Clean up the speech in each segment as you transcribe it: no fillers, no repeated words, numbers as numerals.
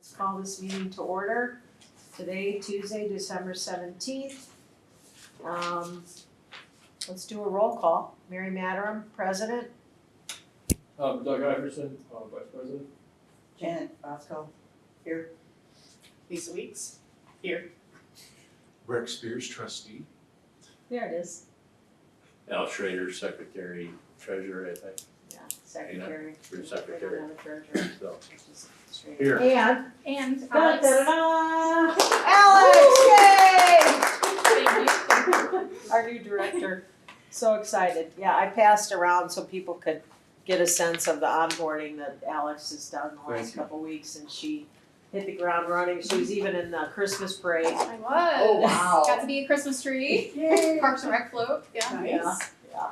Let's call this meeting to order. Today, Tuesday, December 17th. Let's do a roll call. Mary Madaram, President. Doug Iverson, Vice President. Janet Bosco, here. Lisa Weeks, here. Rex Spears, trustee. There it is. Al Schrader, Secretary, Treasurer, I think, Yeah, Secretary. You're Secretary. We don't have a treasurer, so. which is straight. Here. And And Alex. Alex, yay! Thank you. Our new director. So excited. Yeah, I passed around so people could get a sense of the onboarding that Alex has done the last Thank you. couple weeks, and she hit the ground running. She was even in the Christmas parade. I was. Oh, wow. Got to be a Christmas tree. Yay. Parks and Rec float. Yeah. Nice. Yeah.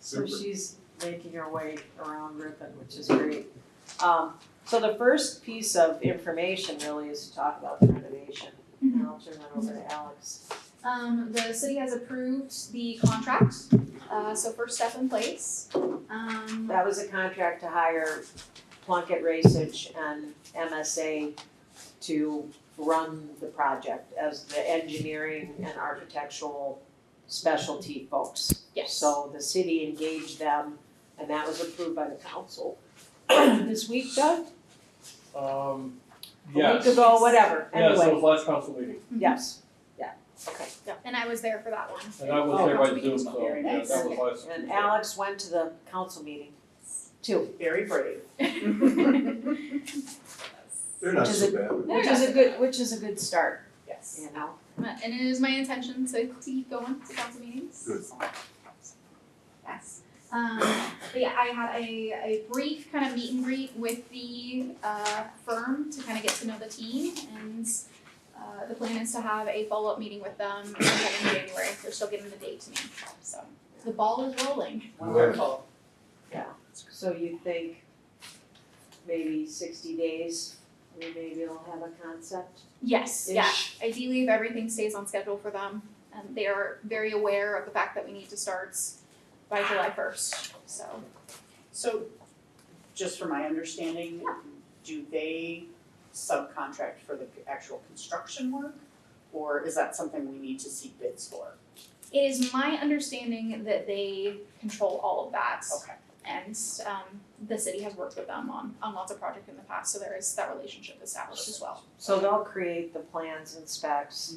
So Super. she's making her way around Ripon, which is great. So the first piece of information really is to talk about the renovation. And I'll turn that over to Alex. The city has approved the contract. So first step in place. That was a contract to hire Plunkett, Racich, and MSA to run the project as the engineering and architectural specialty folks. Yes. So the city engaged them, and that was approved by the council this week, Doug? A Yes. week ago, whatever, Yeah, so it anyway, was last council meeting, yes, yeah, okay. And I was there for that one. and I was Oh, there by council Zoom, meetings. so Very yeah, nice. that was last. And Tuesday. Alex went to the council meeting too, Very brave. They're not Which is so a- bad. which is a good start, Yes. you know? And it is my intention to keep going to council meetings. Good. Yes. But yeah, I had a brief kind of meet and greet with the firm to kind of get to know the team, and the plan is to have a follow-up meeting with them sometime in January. They're still getting the date to me, so the ball is rolling. Wonderful. So you think maybe 60 days, we maybe will have a concept? Yes, yeah. Ish. Ideally, if everything stays on schedule for them, and they are very aware of the fact that we need to start by July 1st. So, just for my understanding, do they subcontract for the actual construction work? Or is that something we need to seek bids for? It is my understanding that they control all of that. Okay. And the city has worked with them on lots of projects in the past, so there is that relationship established as well. So they'll create the plans and specs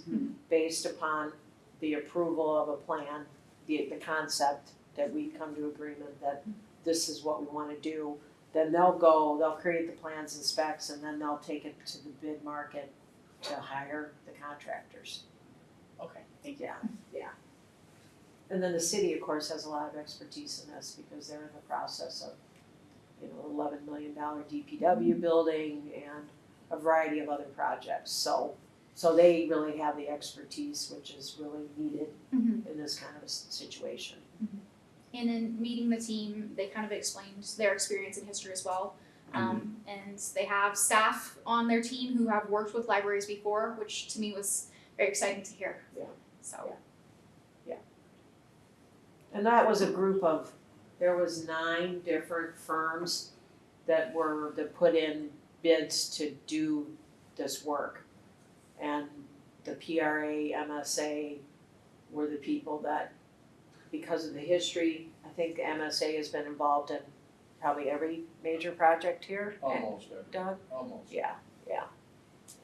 based upon the approval of a plan, the concept that we come to agreement that this is what we wanna do. Then they'll create the plans and specs, and then they'll take it to the bid market to hire the contractors. Okay, thank you. Yeah. And then the city, of course, has a lot of expertise in this because they're in the process of, $11 million DPW building and a variety of other projects. So they really have the expertise, which is really needed in this kind of a situation. And in meeting the team, they kind of explained their experience and history as well. And they have staff on their team who have worked with libraries before, which to me was very exciting to hear. Yeah. So. And that was a group of, there was 9 different firms that put in bids to do this work. And the PRA, MSA were the people that, because of the history, I think the MSA has been involved in probably every major project here. Almost, Doug? almost. Yeah.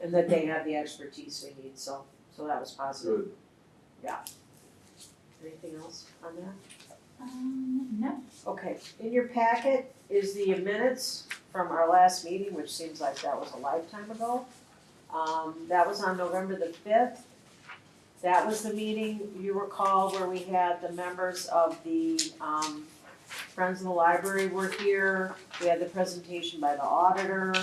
And that they have the expertise we need, so that was positive. Good. Anything else on that? No. Okay, in your packet is the minutes from our last meeting, which seems like that was a lifetime ago. That was on November the 5th. That was the meeting, you recall, where we had the members of the Friends of the Library were here. We had the presentation by the auditor.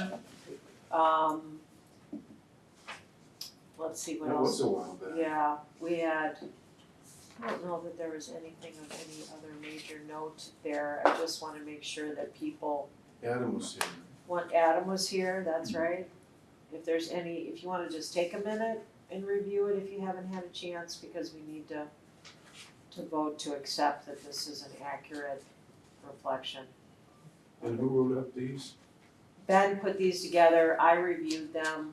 Let's see what That else. was a while back. Yeah, we had, I don't know that there was anything of any other major note there. I just wanna make sure that people, Adam was here. Adam was here, that's right. If you wanna just take a minute and review it if you haven't had a chance, because we need to vote to accept that this is an accurate reflection. And who wrote up these? Ben put these together, I reviewed them.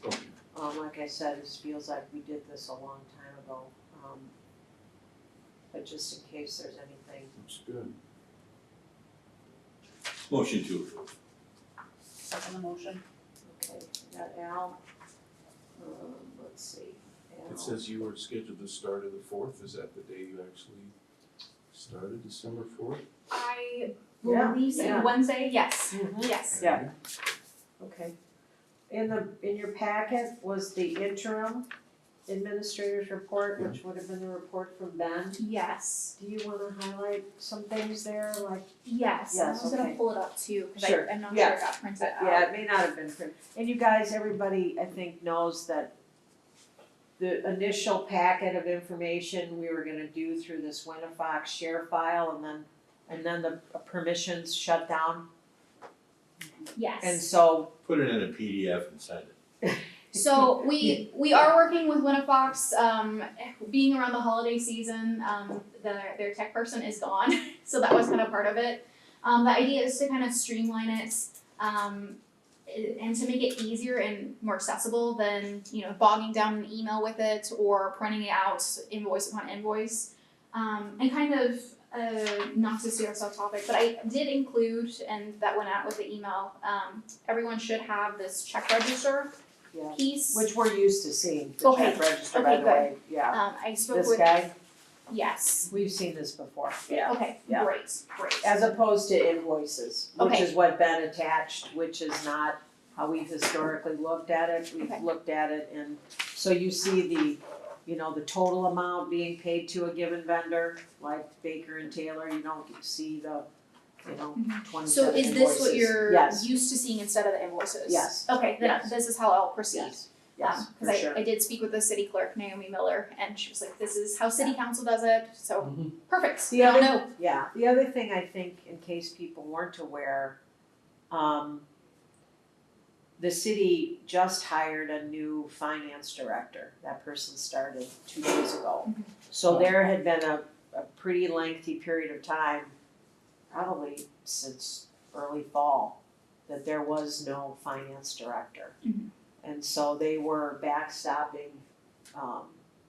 Okay. Like I said, it feels like we did this a long time ago. But just in case there's anything. Looks good. Motion to approve. Second the motion. Okay, we got Al. Let's see. Al. It says you were scheduled to start on the 4th. Is that the day you actually started, December 4th? I Yeah, believe so. yeah. Wednesday, yes, Mhm. yes. Yeah. Okay. In your packet was the interim administrator's report, which would have been the report from Ben. Yes, Do you wanna highlight some things there, like? yes, I Yes, was gonna okay. pull it up too, cause Sure. I'm not Yeah. sure it got printed out. Yeah, it may not have been printed. And you guys, everybody, I think, knows that the initial packet of information we were gonna do through this Winnifox share file and then the permissions shut down. Yes. And so, Put it in a PDF and send it. So we are working with Winnifox, being around the holiday season, their tech person is gone, so that was kind of part of it. The idea is to kind of streamline it, and to make it easier and more accessible than, bogging down an email with it or printing it out invoice upon invoice. And kind of, not to steer us off topic, but I did include, and that went out with the email, everyone should have this check register yeah, piece. which we're used to seeing, the Okay, check register, by okay, the good. way, yeah. I spoke This with, guy, yes, we've seen this before, yeah. okay, Yeah. great. As opposed to invoices, which Okay. is what Ben attached, which is not how we've historically looked at it. We've Okay. looked at it and, so you see the total amount being paid to a given vendor, like Baker and Taylor, you don't see the, Mhm. 27 So is this what invoices. you're Yes, used to seeing instead of the invoices? Yes. Okay, then Yes. this is how I'll proceed. yes, for Cause sure. I did speak with the city clerk, Naomi Miller, and she was like, this is how city council does it, so Mhm. perfect, The now other- know. Yeah, the other thing I think, in case people weren't aware, the city just hired a new finance director. That person started 2 days ago. Mhm. So there had been a pretty lengthy period of time, probably since early fall, that there was no finance director. Mhm. And so they were backstopping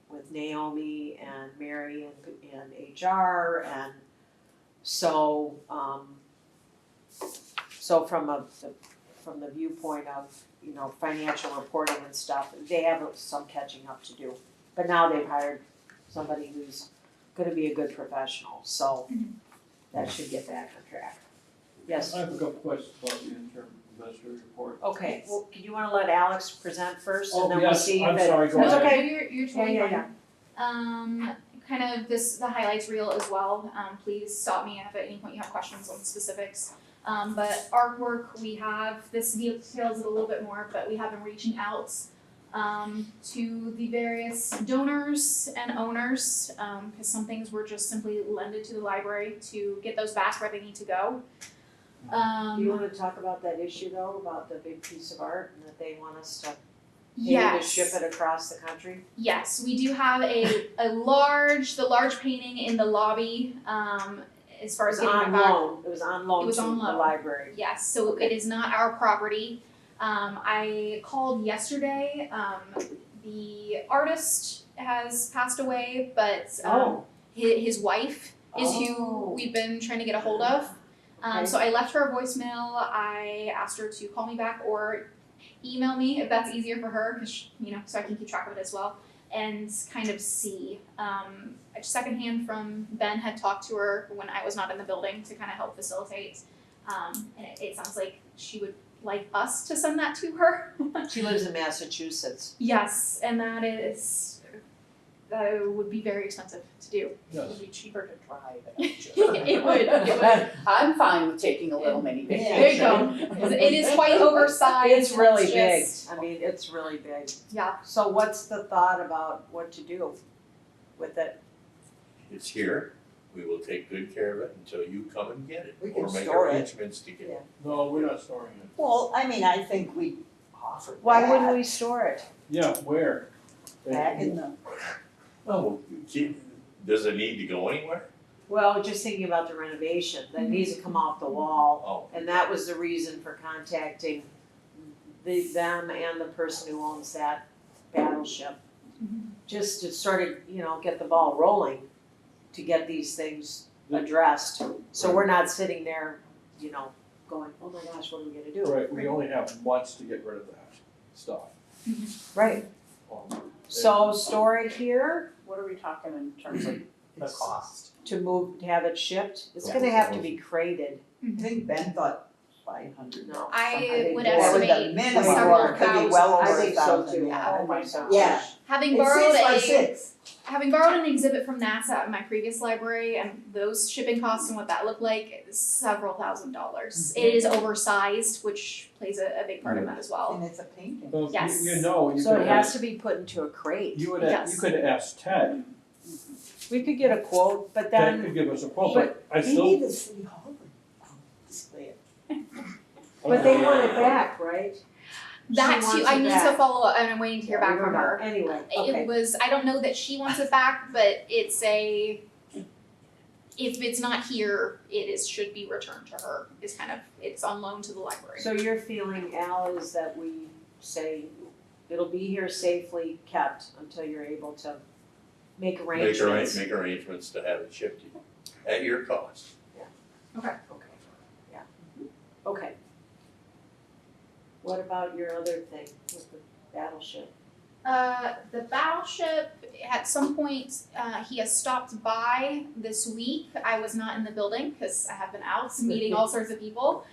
with Naomi and Mary and HR, and so from the viewpoint of financial reporting and stuff, they have some catching up to do. But now they've hired somebody who's gonna be a good professional, so Mhm. that should get back on track. Yes. I have a couple questions about the interim administrative report. Okay, well, do you wanna let Alex present first, Oh, and then we'll yes, see if I'm it. sorry, go That's ahead. okay. You're Yeah, totally yeah, fine. yeah. Kind of the highlights reel as well, please stop me if at any point you have questions on specifics. But artwork, we have, this details it a little bit more, but we have been reaching out to the various donors and owners, cause some things were just simply lended to the library to get those back where they need to go. Do you wanna talk about that issue though, about the big piece of art, and that they want us to Yes. ship it across the country? Yes, we do have the large painting in the lobby, as far It as was getting on it back. loan, it was on loan It was to on the loan. library. Yes, so Okay. it is not our property. I called yesterday, the artist has passed away, but Oh. his wife is Oh. who we've been trying to get a hold of. Okay. So I left her a voicemail, I asked her to call me back or email me if that's easier for her, cause so I can keep track of it as well, and kind of see. Secondhand from Ben had talked to her when I was not in the building to kind of help facilitate. And it sounds like she would like us to send that to her. She lives in Massachusetts. Yes, and that would be very expensive to do. It Yes. would be cheaper to drive it. It would. I'm fine with taking a little mini vacation. There you go. It is quite oversized. It's really and big, just- I mean, it's really big. Yeah. So what's the thought about what to do with it? It's here, we will take good care of it until you come and get it, We can or make store it. arrangements to get it. No, we're not storing it. Well, I mean, I think we offered Why that wouldn't we store it? Yeah, where? back in the, Oh, does it need to go anywhere? Well, just thinking about the renovation, that needs to come off the wall. Oh, And that was the reason for contacting them and the person who owns that battleship. Just to sort of, get the ball rolling to get these things addressed. So we're not sitting there, going, oh my gosh, what are we gonna do? Right, we only have months to get rid of that stuff. Right, so store it here What are we talking in terms of the It's- cost? to have it shipped. It's Yeah. gonna have to be crated. I think Ben thought 500. No. I would That was the estimate minimum, several or it could be well thousand. I over think so 1,000, too. yeah. Oh my gosh. Yeah. Having It's borrowed 6 by a 6. having borrowed an exhibit from NASA at my previous library, and those shipping costs and what that looked like, several $1,000s. It is oversized, which plays a big part in that as well. And it's a painting. Well, Yes. you So could it has ask, to be put into a crate. you Yes. could ask Ted, We could get a quote, but Ted then, could give us a quote, but I Maybe still. the city hall would display it. but they want it back, right? That She too, wants I it need back. to follow up, and I'm waiting to hear Yeah, we back from don't know. her. Anyway, okay. It was, I don't know that she wants it back, but it's if it's not here, should be returned to her, it's on loan to the library. So your feeling, Al, is that we say it'll be here safely kept until you're able to make arrangements? make arrangements to have it shipped to you at your cost. Okay, yeah. Okay. What about your other thing with the battleship? The battleship, at some point, he has stopped by this week. I was not in the building because I have been out meeting all sorts of people.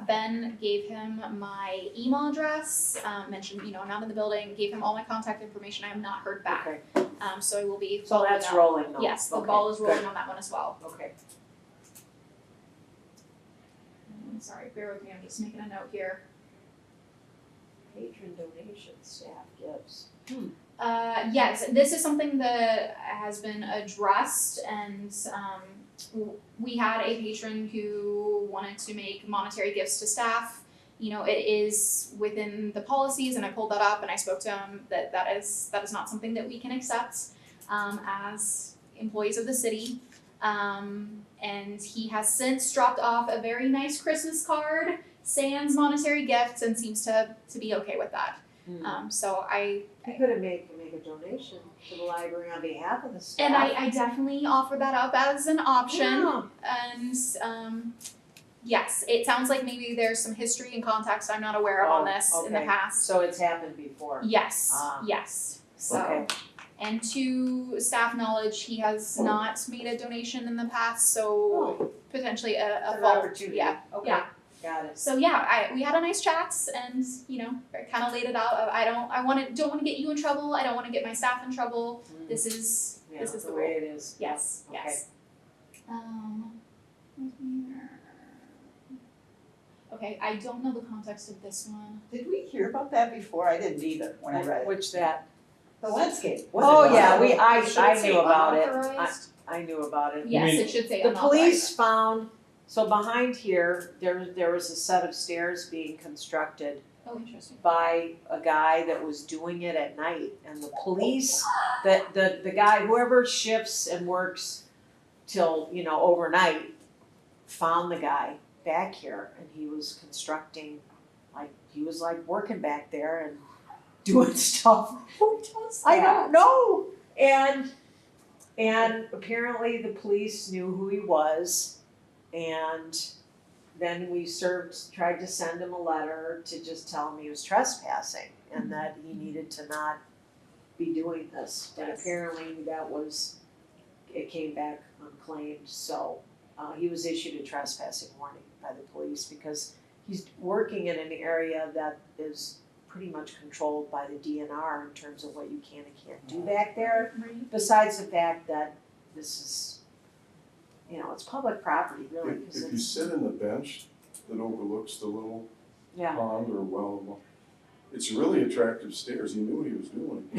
Ben gave him my email address, mentioned, I'm not in the building, gave him all my contact information. I have not heard back. Okay, So I will be so following that's up. rolling though? Yes, the Okay, ball is rolling good. on that one as well. Okay. Sorry, bear with me, I'm just making a note here. Patron donations, staff gifts. Yes, this is something that has been addressed, and we had a patron who wanted to make monetary gifts to staff. It is within the policies, and I pulled that up and I spoke to him that is not something that we can accept as employees of the city. And he has since dropped off a very nice Christmas card, sans monetary gifts, and seems to be okay with that. So I You could have make a donation to the library on behalf of the staff. and I definitely offer that up as an option. Yeah. And yes, it sounds like maybe there's some history and context I'm not aware of on this in the okay. past. So it's happened before. Yes, Ah. yes. So, Okay. and to staff knowledge, he has not made a donation in the past, so Oh, potentially a it's an fault. opportunity. Yeah, Okay, yeah. got it. So yeah, we had a nice chat, and I kind of laid it out. Don't want to get you in trouble. I don't want to get my staff in trouble. This is Yeah, this is the the way rule. it is. Yes, Okay. yes. Okay, I don't know the context of this one. Did we hear about that before? I didn't either when I read it. Which that? The landscape. Oh, Was it yeah, done? Should I it say knew about it. unauthorized? I knew about it. Yes, mean- it should say The unauthorized. police found, so behind here, there was a set of stairs being constructed Oh, interesting. by a guy that was doing it at night, and the police, the guy, whoever shifts and works till, overnight, found the guy back here, and he was constructing, he was working back there and doing stuff. Who does I that? don't know. And apparently the police knew who he was, and then we tried to send him a letter to just tell him he was trespassing and that he needed to not be doing this. But Yes. apparently it came back unclaimed, so he was issued a trespassing warning by the police because he's working in an area that is pretty much controlled by the DNR in terms of what you can and can't do back there. Right. Besides the fact that this is, it's public property really, because If you it's, sit in the bench that overlooks the little yeah. pond or well, it's really attractive stairs, he knew what he was doing.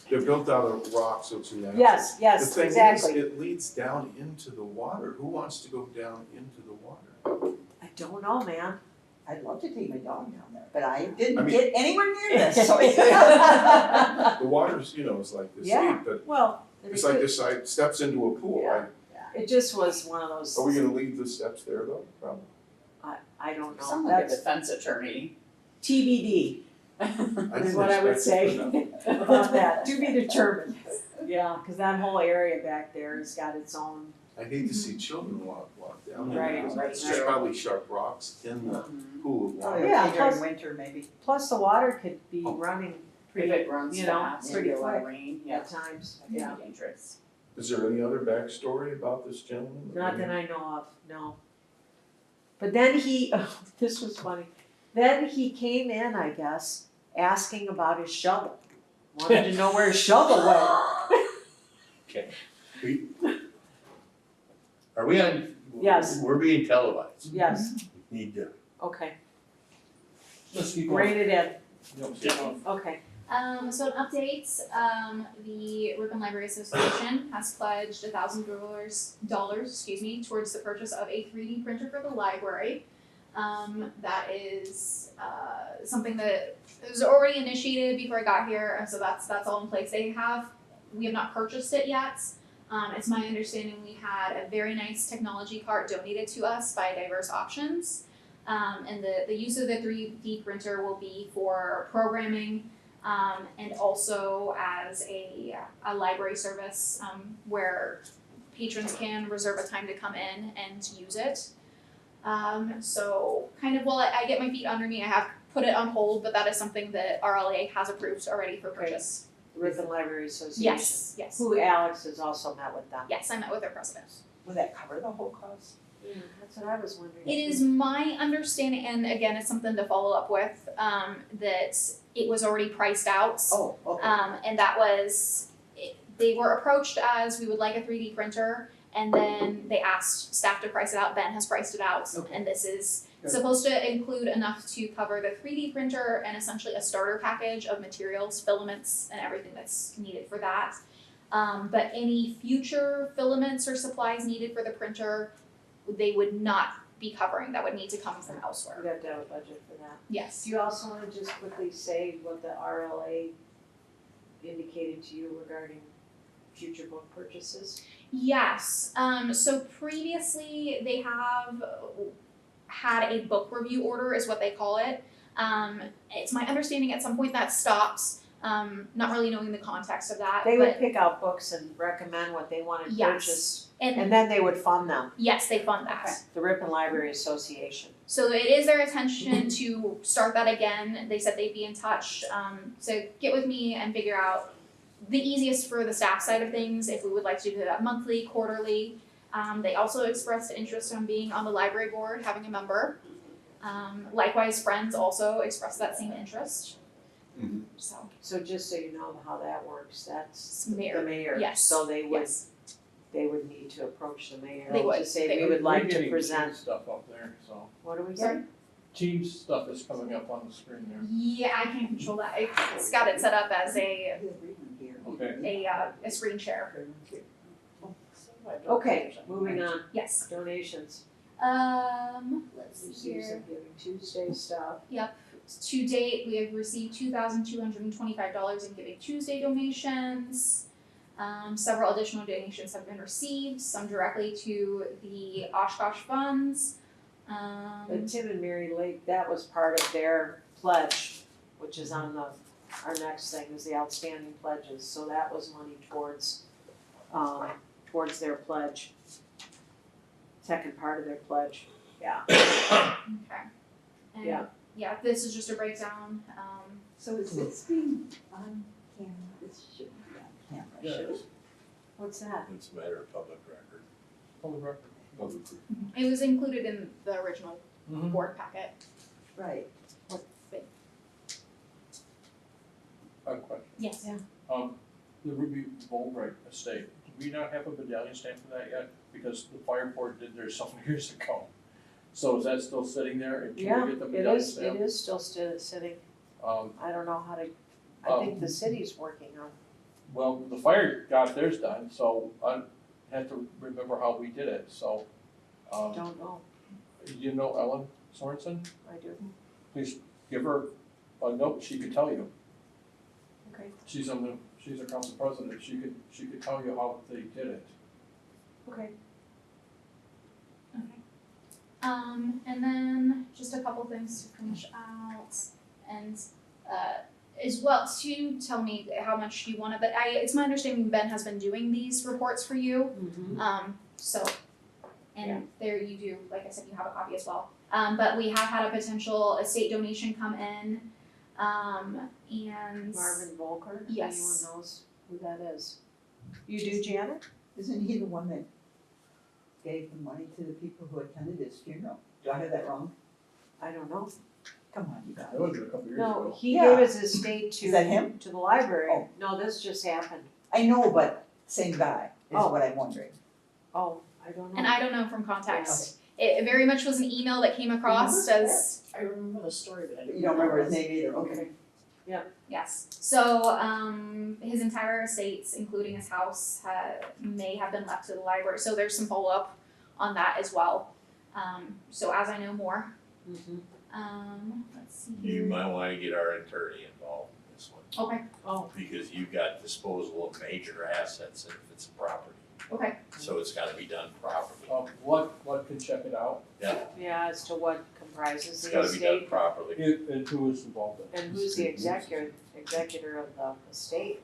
They're built out of rock, so it's natural. Yes, yes, The thing exactly. is, it leads down into the water. Who wants to go down into the water? I don't know, man. I'd love to take my dog down there, but I didn't I mean- get anywhere near this, so. The water's, is like this Yeah. deep, but Well, And It's it like could- the side steps into a pool. Yeah. It just was one of those, Are we gonna leave the steps there though? Probably. I don't know, Sound like a that's defense attorney. TBD I is didn't what I would expect say it for about that, to be determined. Yeah, cause that whole area back there has got its own, I hate to see children walk down there. Right, because right, There's right. probably sharp rocks in the Mhm. pool of Oh, water. Yeah, okay, during plus- winter maybe. plus the water could be Oh. running If pretty it runs you know, fast, pretty maybe a lot of quick. rain, yeah, at times, that yeah. can be dangerous. Is there any other backstory about this gentleman? Not that I know of, no. But then he, this was funny, then he came in, I guess, asking about his shovel. Wanted to know where his shovel went. Okay. Are we on? Yes. We're being televised. Yes, Need to. okay, Let's keep going. rein it in, Yep, keep going. okay. So an update, the Ripon Library Association has pledged $1,000, towards the purchase of a 3D printer for the library. That is, something that was already initiated before I got here, and so that's all in place. We have not purchased it yet. It's my understanding we had a very nice technology cart donated to us by Diverse Options. And the use of the 3D printer will be for programming, and also as a library service, where patrons can reserve a time to come in and use it. So kind of while I get my feet under me, I have put it on hold, but that is something that RLA has approved already for Okay. purchase. Ripon Library Association. Yes. Who Alex has also met with them. Yes, I met with their president. Would that cover the whole cost? Yeah, that's what I was wondering. It is my understanding, and again, it's something to follow up with, that it was already priced out. Oh, okay. And that was, they were approached as we would like a 3D printer, and then they asked staff to price it out. Ben has priced it out, Okay. and this is Good. supposed to include enough to cover the 3D printer and essentially a starter package of materials, filaments, and everything that's needed for that. But any future filaments or supplies needed for the printer, they would not be covering. That would need to come from We elsewhere. have to have a budget for that. Yes. Do you also wanna just quickly say what the RLA indicated to you regarding future book purchases? Yes, so previously they have had a book review order is what they call it. It's my understanding at some point that stopped, not really knowing the context of that, They would but pick out books and recommend what they wanted Yes. purchased, and and then they would fund them, yes, they fund that. the Ripon Library Association. So it is their intention to start that again. They said they'd be in touch, to get with me and figure out the easiest for the staff side of things, if we would like to do that monthly, quarterly. They also expressed interest in being on the library board, having a member. Likewise, Friends also expressed that same interest. Mhm. So, So just so you know how that works, that's it's mayor. the mayor, Yes. so they would, Yes. they would need to approach the mayor They would, to say, they we would. would like We're to getting present, team stuff up there, so. what do we Sorry? say? Team stuff is coming up on the screen there. Yeah, I can't control that. It's got it set up as a Okay. screen share. Okay, moving on, Yes. donations, Let's see receive here. some Giving Tuesday stuff. To date, we have received $2,225 in Giving Tuesday donations. Several additional donations have been received, some directly to the Oshkosh funds. But Tim and Mary Lake, that was part of their pledge, which is on our next thing, is the outstanding pledges, so that was money towards their pledge. Second part of their pledge, yeah. Okay. And Yeah. yeah, this is just a breakdown. So is this being on camera? This should be on camera, Yeah, should it? What's that? It's a matter of public record. Public record. Public. It was included in the original Mhm. board packet. Right. I have a question. Yes. Yeah. The Ruby Boldright estate, do we not have a medallion stamp for that yet? Because the fire board did theirs some years ago. So is that still sitting there, and Yeah, can we get the it medallion is, stamp? it is still sitting, Um, I don't know how to, I think the city's working on, well, the fire got theirs done, so I have to remember how we did it, so. don't know, You know Ellen Sorensen? I do, Please give her a note, she could tell you. okay. She's on the, she's our council president, she could tell you how they did it. Okay. Okay. And then just a couple things to finish out, and as well to tell me how much you want to. But it's my understanding Ben has been doing these reports for you. Mm-hmm. So, and Yeah. there you do, like I said, you have a copy as well. But we have had a potential estate donation come in, and Marvin Volker, if Yes. anyone knows who that is. You do, Janet? Isn't he the one that gave the money to the people who attended his funeral? Do I have that wrong? I don't know. Come on, you guys. That was a couple years No, ago. he Yeah. gave his estate to. Is that him? To the library. Oh. No, this just happened. I know, but same guy is Oh. what I'm wondering. Oh, I don't know. and I don't know from context. It very much was an email that came across as I remember the story, but I But didn't. you don't remember his name either, okay. yes. So his entire estates, including his house, may have been left to the library. So there's some follow up on that as well. So as I know more, Mhm. let's see You here. might wanna get our attorney involved in this one, Okay. Oh, because you've got disposal of major assets if it's a property. Okay. So it's gotta be done properly. What can check it out, yeah, as to what comprises It's the gotta be done estate properly. and who is involved in it. and who's the executor of the estate.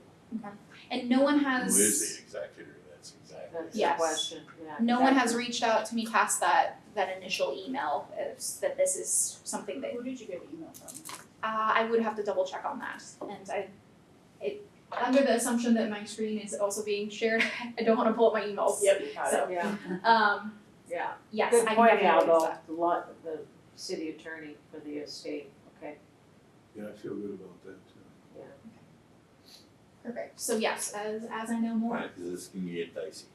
And no one Who has. is the executor? That's exactly. That's the Yes. question, yeah. No one has exactly. reached out to me past that initial email that this is something that Who did you get the email from? I would have to double check on that. And under the assumption that my screen is also being shared, I don't want to pull up my emails. Yep, got it. So, Yeah, yeah, good I can point, definitely look into Aldo, that. the city attorney for the estate, okay, Yeah, I feel good about that too. yeah. Perfect. So yes, as I know more. Right, cause this can get dicey.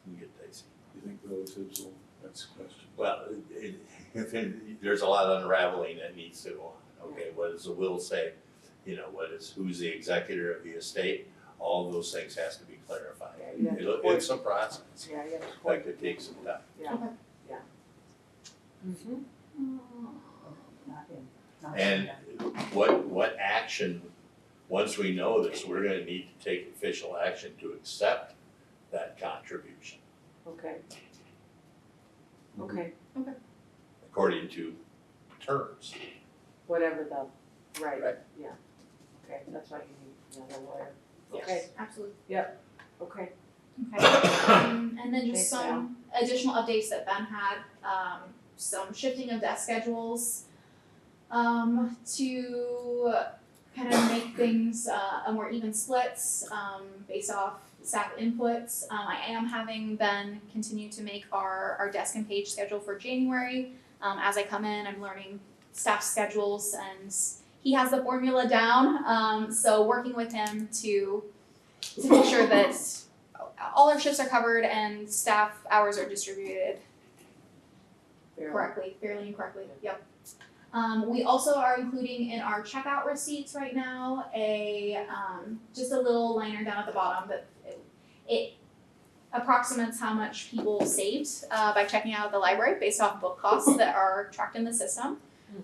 Can get dicey. You think relatives will, that's the question. Well, there's a lot of unraveling that needs to go on. Okay, what does the will say? You know, who's the executor of the estate? All those things has to be clarified. Yeah, you have to It's a process. Yeah, yeah. That could take some time. Yeah, Okay. yeah. Mm-hmm. Not him. Not And him. what action, once we know this, we're gonna need to take official action to accept that contribution Okay. Okay, according to terms. whatever the, right, Right. yeah, okay, that's why you need another lawyer. Yes, Okay. absolutely. Okay, Okay. And then just Thanks, some additional updates that Ben had, some shifting of desk schedules, to kind of make things a more even splits, based off staff inputs. I am having Ben continue to make our desk and page schedule for January. As I come in, I'm learning staff schedules, and he has the formula down. So working with him to make sure that all our shifts are covered and staff hours are distributed fairly and correctly, yep. We also are including in our checkout receipts right now just a little liner down at the bottom that it approximates how much people saved by checking out at the library based off book costs that are tracked in the system.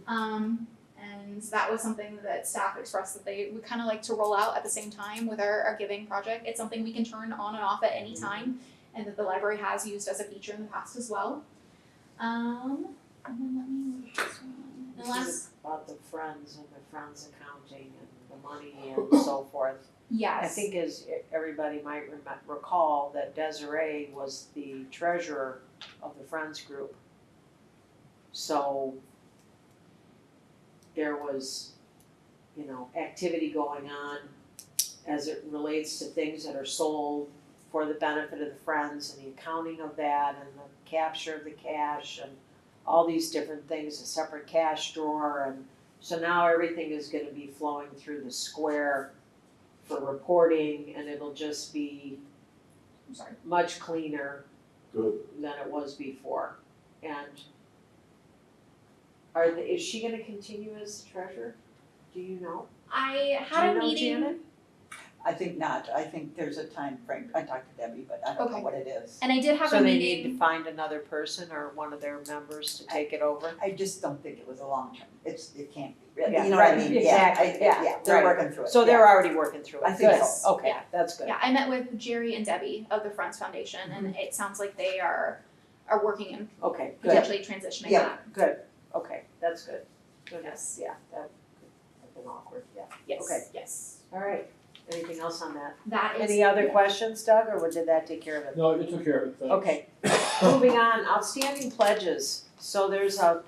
And that was something that staff expressed that they would kind of like to roll out at the same time with our giving project. It's something we can turn on and off at any time, and that the library has used as a feature in the past as well. And then let me look at this one. And this last, is about the friends and the friends accounting and the money and so forth. yes. I think as everybody might recall that Desiree was the treasurer of the Friends group. So there was, activity going on as it relates to things that are sold for the benefit of the Friends and the accounting of that and the capture of the cash and all these different things, a separate cash drawer, and so now everything is gonna be flowing through the square for reporting, and it'll just be I'm sorry. much cleaner Good. than it was before. And is she gonna continue as treasurer? Do you know? I Do had you a know, meeting. Janet? I think not, I think there's a time frame. I talked to Debbie, but I don't know Okay. what it is. And I did have So a they meeting. need to find another person or one of their members to take it over? I just don't think it was a long term, it can't be, really. Yeah, You know what I right, mean? exactly, Yeah, they're right. working through it, So they're yeah. already working through it, I think good, so. okay, Yeah. that's good. Yeah, I met with Jerry and Debbie of the Friends Foundation, and it sounds like they are working and Okay, good, potentially transitioning Yeah. that. good, okay, that's good. Good, Yes. yeah, that could have been awkward, yeah. Yes. Okay. Yes. All right, anything else on that? That is. Any other questions, Doug, or did that take care of it? No, it took care of it, thanks. Okay, moving on, outstanding pledges. So there's a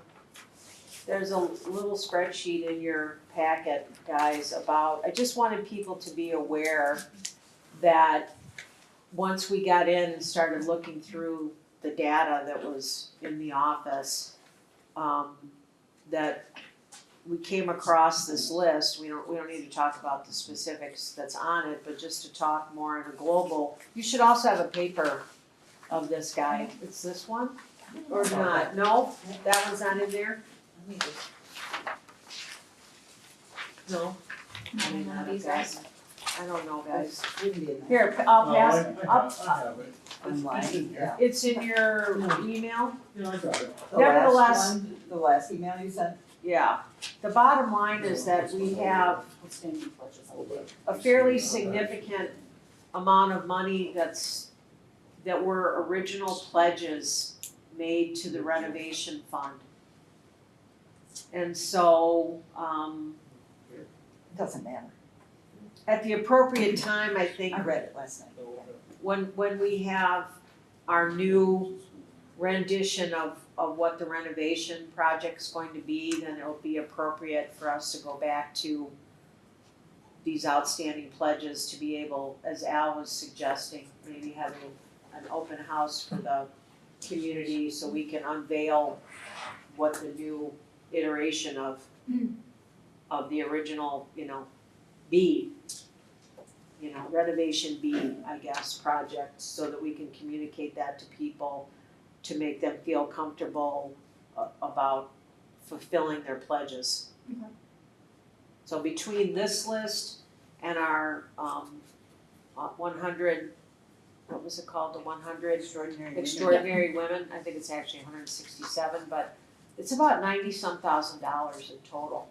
little spreadsheet in your packet, guys, about, I just wanted people to be aware that once we got in and started looking through the data that was in the office, that we came across this list. We don't need to talk about the specifics that's on it, but just to talk more in a global. You should also have a paper of this guy. It's this one or not? No, that one's not in there. Let me just- No, Not in one of these guys. I don't know, guys. Wouldn't be in there. Here, I'll No, pass. I I'll- have it. Online, It's in here. yeah. It's in your email. Yeah, I got it. The Nevertheless- last one, the last email you sent? Yeah. The bottom line is that we have Outstanding pledges. a fairly significant amount of money that were original pledges made to the renovation fund. And so, Doesn't matter, at the appropriate time, I think, I read it last night. when we have our new rendition of what the renovation project's going to be, then it'll be appropriate for us to go back to these outstanding pledges to be able, as Al was suggesting, maybe having an open house for the community so we can unveil what the new iteration of the original, B, renovation B, I guess, project, so that we can communicate that to people to make them feel comfortable about fulfilling their pledges. Okay. So between this list and our 100, what was it called, the 100 extraordinary women, I think it's actually 167, but it's about $90-some thousand in total.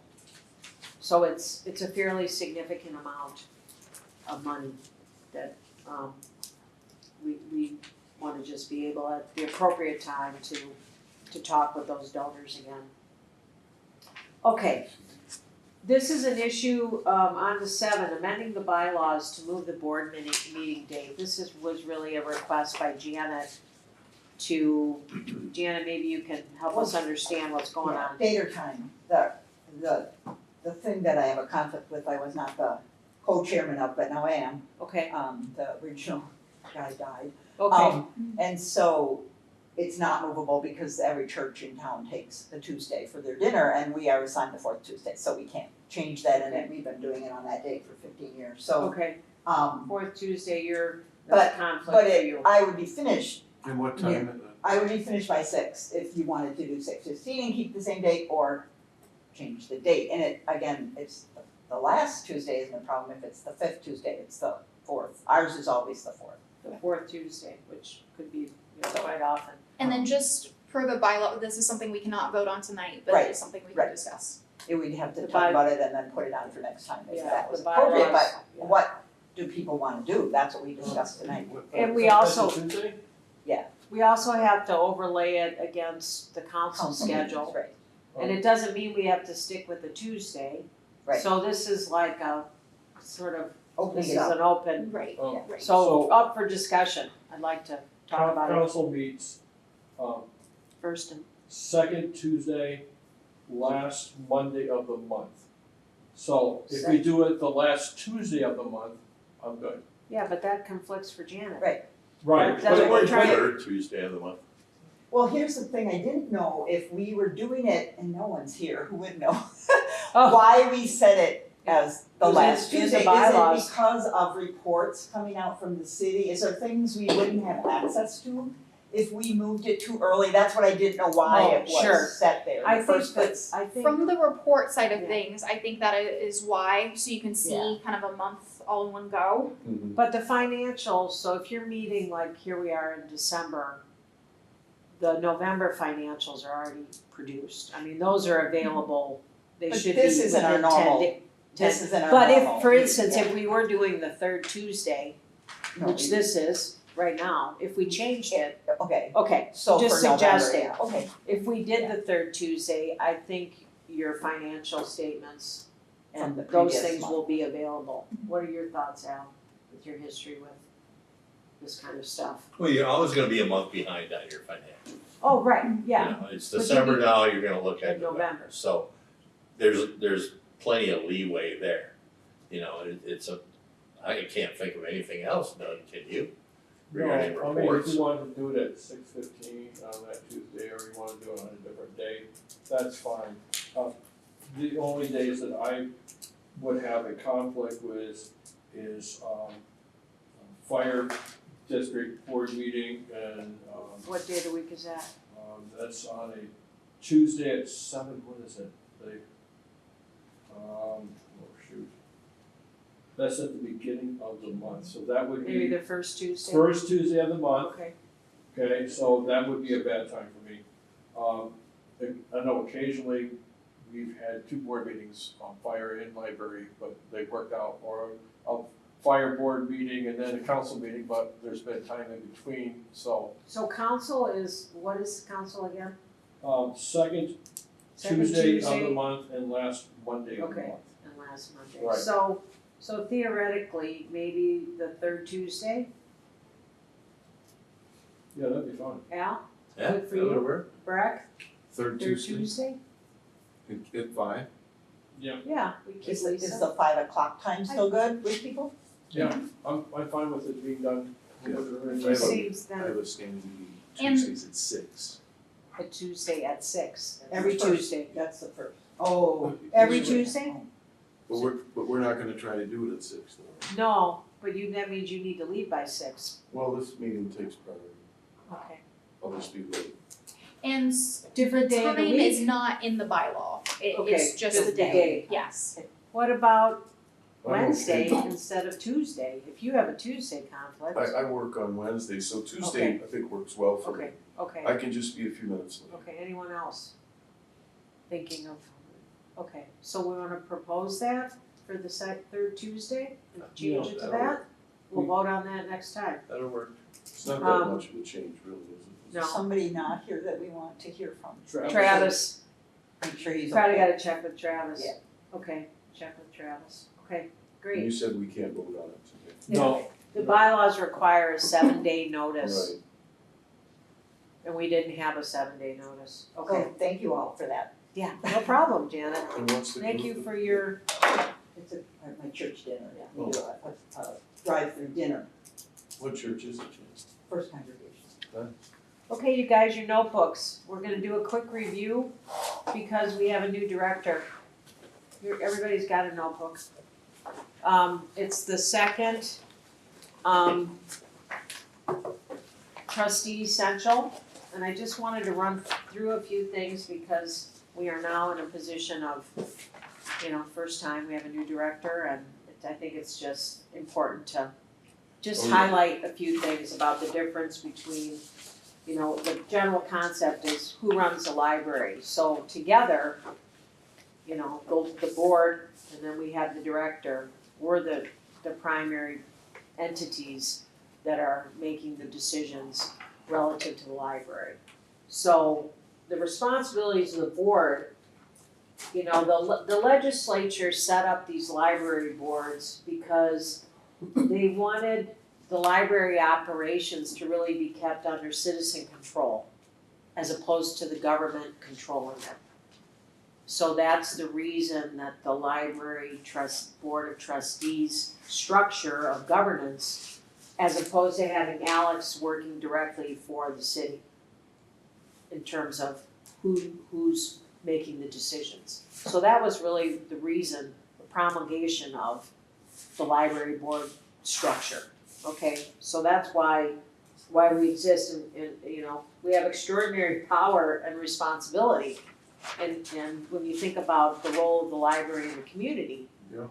So it's a fairly significant amount of money that we want to just be able at the appropriate time to talk with those donors again. Okay, this is an issue on the 7, amending the bylaws to move the board meeting date. This was really a request by Janet Janet, maybe you can help us understand what's going on. Date or time, the thing that I have a conflict with, I was not the co-chairman of, but now I am, Okay, the original guy died. okay, And so it's not movable because every church in town takes the Tuesday for their dinner and we are assigned the fourth Tuesday, so we can't change that and then we've been doing it on that date for 15 years, so, okay. Fourth Tuesday, that's a conflict but for you. I would be finished, And what time? I would be finished by 6 if you wanted to do 6:15 and keep the same date or change the date. And it, again, it's the last Tuesday isn't a problem, if it's the 5th Tuesday, it's the 4th. Ours is always the 4th. The fourth Tuesday, which could be quite often. And then just for the bylaw, this is something we cannot vote on tonight, but Right, it is something we can right. discuss. We'd have to The talk by- about it and then put it on for next time if Yeah, that was the appropriate, bylaws, but yeah. what do people wanna do? That's what we discussed tonight. And we That's also- a Tuesday? We also have to overlay it against the council Council meetings, schedule, right, and it doesn't mean we have to stick with the Tuesday. Right. So this is like a sort of, opening this it is up. an open, Right, Oh. right. so up for discussion. I'd like to talk about it Council meets, first and, second Tuesday, last Monday of the month. So if we do it the last Tuesday of the month, I'm good. yeah, but that conflicts for Janet. Right. Right, That's what we're trying to- Third Tuesday of the month. Well, here's the thing, I didn't know if we were doing it, and no one's here who would know, Oh. why we set it as the It was last in the Tuesday. Is bylaws. it because of reports coming out from the city? Is there things we wouldn't have access to if we moved it too early? That's what I didn't know why Oh, it sure. was set there in I the think first that, place. I think, From the report side of Yeah. things, I think that is why, so you can see Yeah. kind of a month all in one go. Mhm. But the financials, so if you're meeting, like here we are in December, the November financials are already produced. I mean, those are available, they But should be this isn't our within 10 normal- days. This isn't our But normal if, for meeting, instance, yeah. if we were doing the third Tuesday, No, which this is right now, if we changed it, Okay, okay, so for Just November, suggesting. yeah, okay. if we did the third Tuesday, I think your financial statements From and the those previous things month. will be available. What are your thoughts, Al, with your history with this kind of stuff? Well, you're always gonna be a month behind on your financials. Oh, right, You yeah, know, it's But you December need- now, you're gonna look at in November. November, so there's plenty of leeway there. You know, it's I can't think of anything else, Doug, can you? Regarding No, I mean, if reports. you wanted to do it at 6:15 on that Tuesday, or you wanna do it on a different day, that's fine. The only days that I would have a conflict with is, fire district board meeting and, what day of the week is that? that's on a Tuesday at 7, what is it? Oh shoot. That's at the beginning of the month, so that would Maybe be the first Tuesday? first Tuesday of the month. Okay, Okay, so that would be a bad time for me. I know occasionally we've had 2 board meetings on fire and library, but they worked out, or a fire board meeting and then a council meeting, but there's been time in between, so. so council is, what is council again? Second Second Tuesday of Tuesday? the month and last Monday of the Okay. month. And last Monday. Right. So theoretically, maybe the third Tuesday, Yeah, that'd be fine. Al, Yeah, good for that would you. work. Breck, Third third Tuesday Tuesday? at 5? Yeah, we keep Is Lisa. the 5 o'clock time still good with people? Yeah, I'm fine with it being done. Yeah. It I have a- seems I then have a standing meeting And- Tuesdays at 6. a Tuesday at 6, every First. Tuesday. That's the first. Oh. Every usually. Tuesday? But we're not gonna try to do it at 6 though. No, but that means you need to leave by 6. Well, this meeting takes priority. Okay. I'll just be late. And Different day of the time week? is not in the bylaw. It's Okay, just just the day. Yes. What about I'm Wednesday okay. instead of Tuesday? If you have a Tuesday conflict. I work on Wednesday, so Tuesday I think works well for me. Okay, okay, I can just be a few minutes late. okay, anyone else? Thinking of, okay, so we wanna propose that for the third Tuesday? And change it to that'll that? work. We'll vote on that next time. That'll work. It's not that Um, much of a change really, is it? No. Somebody not here that we want to hear from. Travis, Make sure he's probably okay. gotta check with Travis. Yeah. Okay, check with Travis, okay, And great. you said we can't vote on it today. No, The bylaws require a 7-day notice, Right. and we didn't have a 7-day notice, okay? Oh, thank you all for that. Yeah, no problem, Janet. And what's the Thank group? you for your, It's my church dinner, yeah. Oh. We do a drive-through dinner, What church is it, Jan? first congregation. okay, you guys, your notebooks. We're gonna do a quick review because we have a new director. Everybody's got a notebook. It's the second, trustee essential. And I just wanted to run through a few things because we are now in a position of, first time we have a new director, and I think it's just important to just Oh, yeah. highlight a few things about the difference between, the general concept is who runs the library. So together, the board, and then we have the director, we're the primary entities that are making the decisions relative to the library. So the responsibilities of the board, the legislature set up these library boards because they wanted the library operations to really be kept under citizen control as opposed to the government controlling it. So that's the reason that the library board of trustees structure of governance, as opposed to having Alex working directly for the city in terms of who's making the decisions. So that was really the reason, the promulgation of the library board structure, okay? So that's why we exist and we have extraordinary power and responsibility. And when you think about the role of the library in the community. Yeah.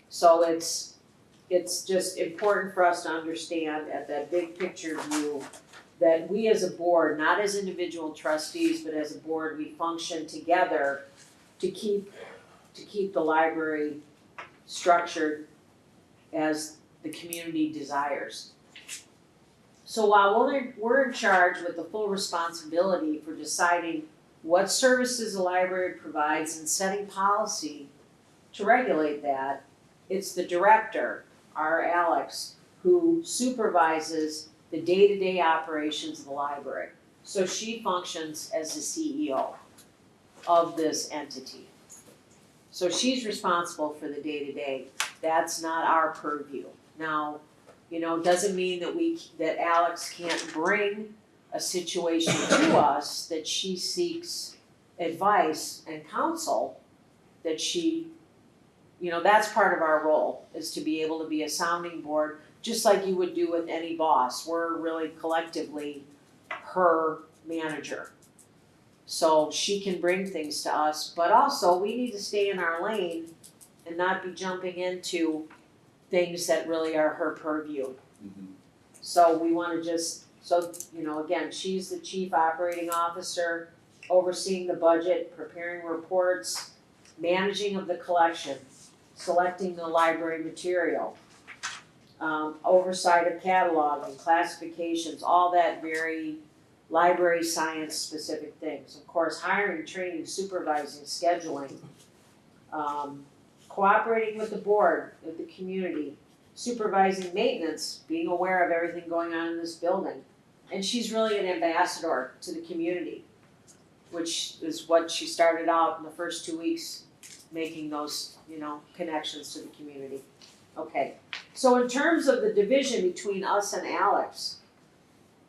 So it's it's just important for us to understand at that big picture view that we as a board, not as individual trustees, but as a board, we function together to keep the library structured as the community desires. So while we're in charge with the full responsibility for deciding what services the library provides and setting policy to regulate that, it's the director, our Alex, who supervises the day-to-day operations of the library. So she functions as the CEO of this entity. So she's responsible for the day-to-day. That's not our purview. Now, doesn't mean that Alex can't bring a situation to us that she seeks advice and counsel, that she, that's part of our role, is to be able to be a sounding board, just like you would do with any boss. We're really collectively her manager. So she can bring things to us, but also we need to stay in our lane and not be jumping into things that really are her purview. So we wanna again, she's the chief operating officer, overseeing the budget, preparing reports, managing of the collection, selecting the library material, oversight of cataloging, classifications, all that very library science specific things. Of course, hiring, training, supervising, scheduling, cooperating with the board, with the community, supervising maintenance, being aware of everything going on in this building. And she's really an ambassador to the community, which is what she started out in the first 2 weeks, making those, connections to the community. Okay, so in terms of the division between us and Alex,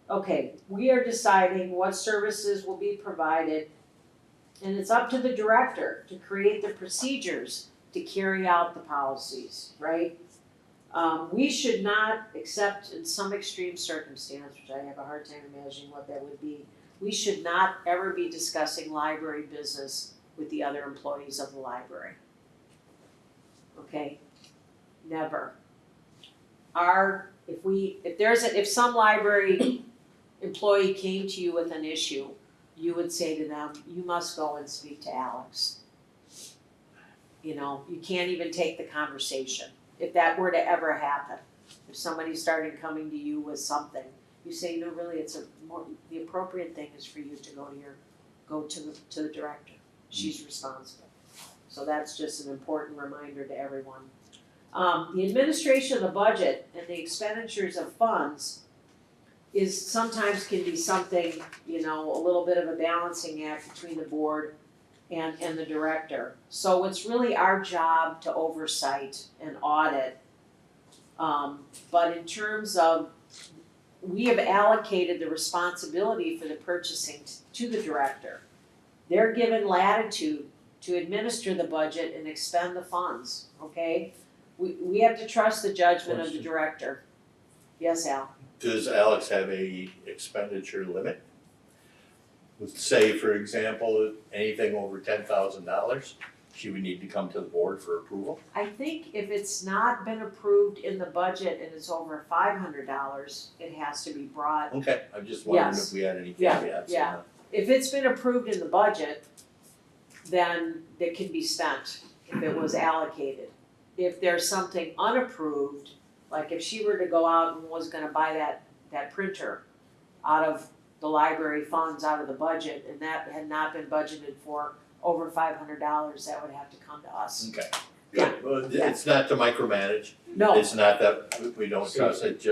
okay, we are deciding what services will be provided, and it's up to the director to create the procedures to carry out the policies, right? We should not, except in some extreme circumstance, which I have a hard time imagining what that would be, we should not ever be discussing library business with the other employees of the library. Okay? Never. If some library employee came to you with an issue, you would say to them, you must go and speak to Alex. You can't even take the conversation. If that were to ever happen, if somebody started coming to you with something, you say, really, the appropriate thing is for you to go to the director. She's responsible. So that's just an important reminder to everyone. The administration of the budget and the expenditures of funds sometimes can be something, a little bit of a balancing act between the board and the director. So it's really our job to oversight and audit. But in terms of, we have allocated the responsibility for the purchasing to the director. They're given latitude to administer the budget and expend the funds, okay? We have to trust the judgment of the director. Yes, Al? Does Alex have a expenditure limit? Say, for example, anything over $10,000, she would need to come to the board for approval? I think if it's not been approved in the budget and it's over $500, it has to be brought. Okay, I'm just wondering Yes. if we had any Yeah, caveats. yeah. If it's been approved in the budget, then it can be spent if it was allocated. If there's something unapproved, like if she were to go out and was gonna buy that printer out of the library funds, out of the budget, and that had not been budgeted for over $500, that would have to come to us. Okay, Yeah. good. Well, it's not to micromanage. No, It's not that we don't trust it,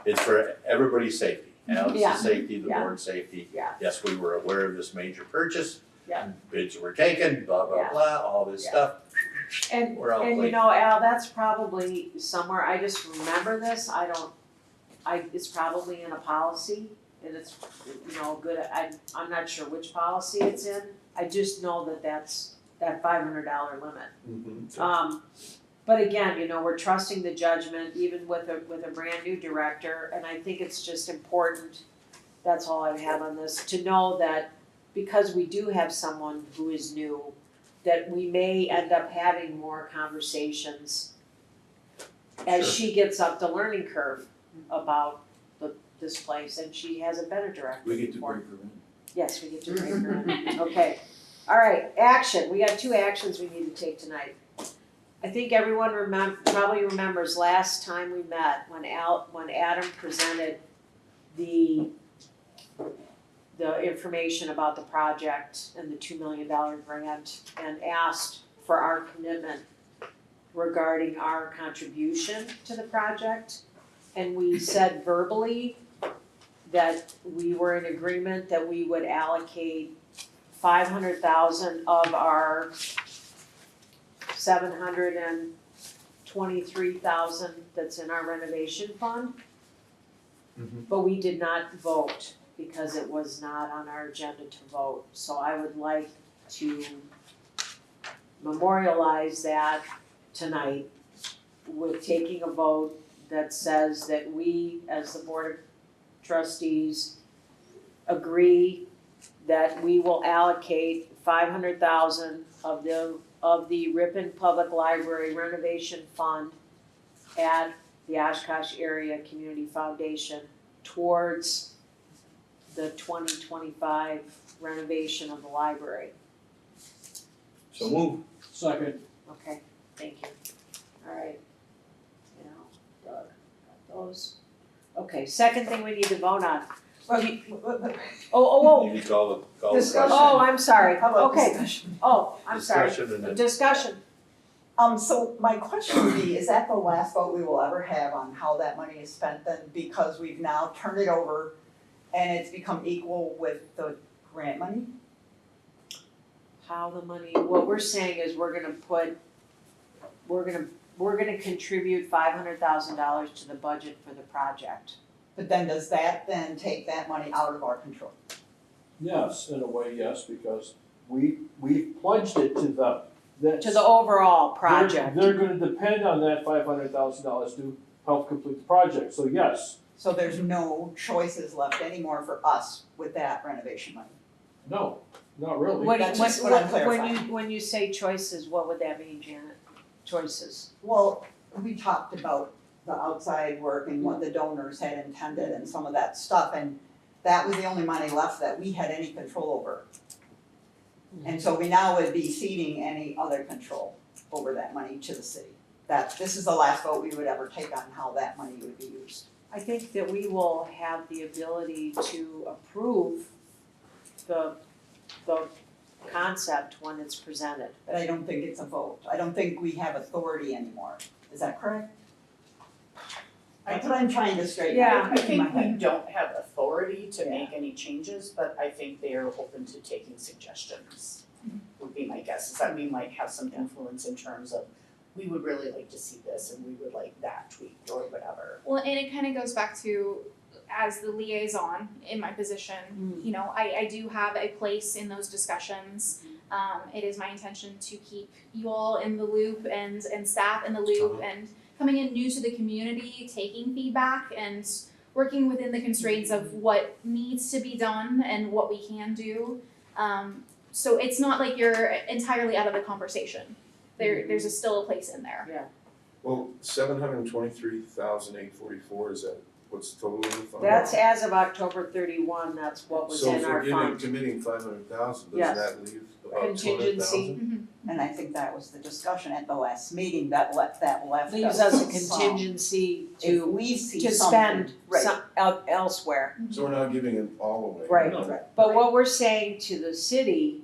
it's for everybody's safety. Yeah. Alex's safety, the Yeah. board's safety. Yeah. Yes, we were aware of this major purchase. Yeah. Bids were taken, blah, blah, Yeah. blah, all this Yeah. stuff. and We're all and clean. Al, that's probably somewhere, I just remember this, it's probably in a policy, and it's, good, I'm not sure which policy it's in, I just know that's that $500 limit. But again, we're trusting the judgment, even with a brand new director, and I think it's just important, that's all I have on this, to know that because we do have someone who is new, that we may end up having more conversations as Sure. she gets up the learning curve about this place, and she hasn't been a director We get to before. break her in. Yes, we get to bring her in. Okay, all right, action, we got 2 actions we need to take tonight. I think everyone probably remembers last time we met, when Adam presented the information about the project and the $2 million grant, and asked for our commitment regarding our contribution to the project. And we said verbally that we were in agreement that we would allocate 500,000 of our 723,000 that's in our renovation fund. Mhm. But we did not vote because it was not on our agenda to vote. So I would like to memorialize that tonight with taking a vote that says that we, as the Board of Trustees, agree that we will allocate 500,000 of the Ripon Public Library renovation fund at the Oshkosh Area Community Foundation towards the 2025 renovation of the library. So move. Second. Okay, thank you. All right. Now, Doug, got those. Okay, second thing we need to vote on. Oh, You need to call the Discussion. oh, I'm sorry. How about Okay, discussion? oh, I'm sorry. Discussion and then. Discussion. So my question would be, is that the last vote we will ever have on how that money is spent then? Because we've now turned it over and it's become equal with the grant money? How the money, what we're saying is we're gonna contribute $500,000 to the budget for the project. But then does that then take that money out of our control? Yes, in a way, yes, because we pledged it to them. To the overall project. They're gonna depend on that $500,000 to help complete the project, so yes. So there's no choices left anymore for us with that renovation money? No, not really. What, That's just what I'm clarifying. when you say choices, what would that mean, Janet? Choices? Well, we talked about the outside work and what the donors had intended and some of that stuff, and that was the only money left that we had any control over. And so we now would be ceding any other control over that money to the city. That, this is the last vote we would ever take on how that money would be used. I think that we will have the ability to approve the concept when it's presented. But I don't think it's a vote. I don't think we have authority anymore. Is that correct? That's what I'm trying to straighten Yeah, out I in my think we head. don't have authority to Yeah. make any changes, but I think they are open to taking suggestions, would be my guess, is that we might have some influence in terms of, we would really like to see this and we would like that tweaked or whatever. Well, and it kind of goes back to, as the liaison in my position, you know, I do have a place in those discussions. It is my intention to keep you all in the loop and staff in the loop and coming in new to the community, taking feedback and working within the constraints of what needs to be done and what we can do. So it's not like you're entirely out of the conversation. There's still a place in there. Well, 723,844, is that what's the total in the fund? That's as of October 31, that's what was in our So if fund. we're committing 500,000, Yes. doesn't that leave about Contingency. 200,000? And I think that was the discussion at the last meeting, that left us Leaves us a some. contingency If to we see to something, spend right, elsewhere. So we're not giving it all away. Right. right. But what we're saying to the city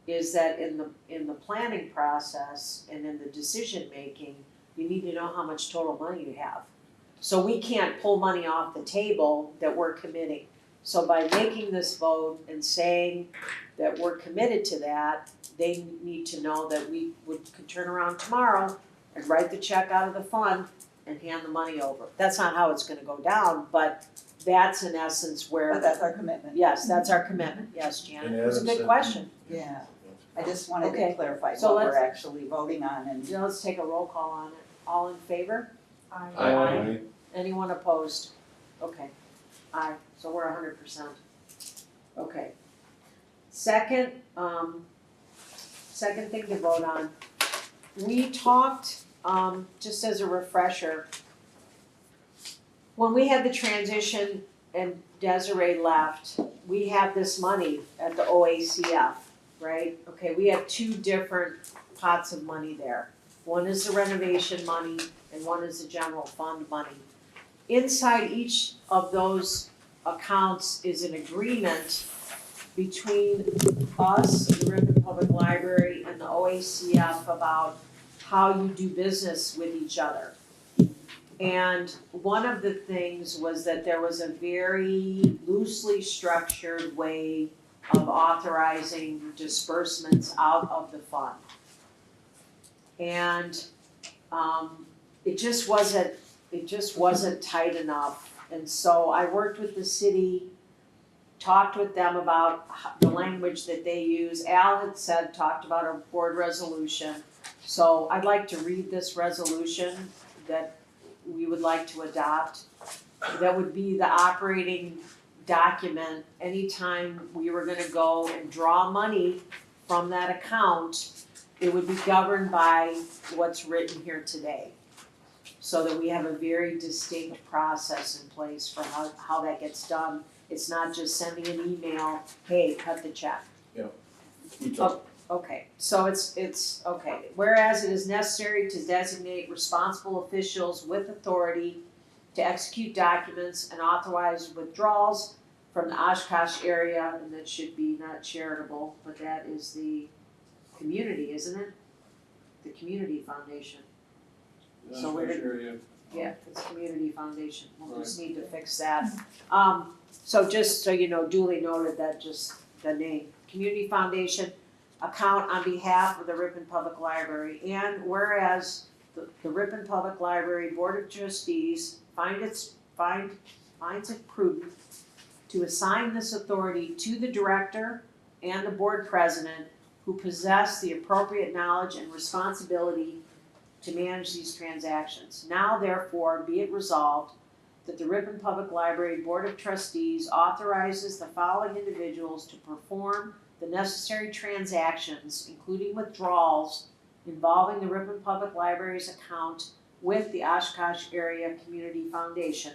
is that in the planning process and in the decision making, you need to know how much total money you have. So we can't pull money off the table that we're committing. So by making this vote and saying that we're committed to that, they need to know that we could turn around tomorrow and write the check out of the fund and hand the money over. That's not how it's gonna go down, but that's in essence where. But that's our commitment. Yes, that's our commitment, yes, Janet, it was a good question. Yeah, I just wanted Okay, to clarify so what we're let's- actually voting on and. Now let's take a roll call on it, all in favor? Aye. Anyone opposed? Okay, aye, so we're 100%. Okay. Second thing to vote on, we talked, just as a refresher, when we had the transition and Desiree left, we had this money at the OACF, right? Okay, we have two different pots of money there. One is the renovation money and one is the general fund money. Inside each of those accounts is an agreement between us, the Ripon Public Library, and the OACF about how you do business with each other. And one of the things was that there was a very loosely structured way of authorizing disbursements out of the fund. And it just wasn't tight enough. And so I worked with the city, talked with them about the language that they use. Al had said, talked about a board resolution. So I'd like to read this resolution that we would like to adopt. That would be the operating document anytime we were gonna go and draw money from that account. It would be governed by what's written here today. So that we have a very distinct process in place for how that gets done. It's not just sending an email, hey, cut the check. Okay, so it's, okay, whereas it is necessary to designate responsible officials with authority to execute documents and authorize withdrawals from the Oshkosh area, and that should be not charitable, but that is the community, isn't it? The community foundation. So we're- area. Yeah, it's community foundation, we'll just need to fix that. So just so you know, duly noted that just the name, community foundation, account on behalf of the Ripon Public Library. And whereas the Ripon Public Library Board of Trustees finds it prudent to assign this authority to the director and the board president who possess the appropriate knowledge and responsibility to manage these transactions. Now therefore be it resolved that the Ripon Public Library Board of Trustees authorizes the following individuals to perform the necessary transactions, including withdrawals involving the Ripon Public Library's account with the Oshkosh Area Community Foundation.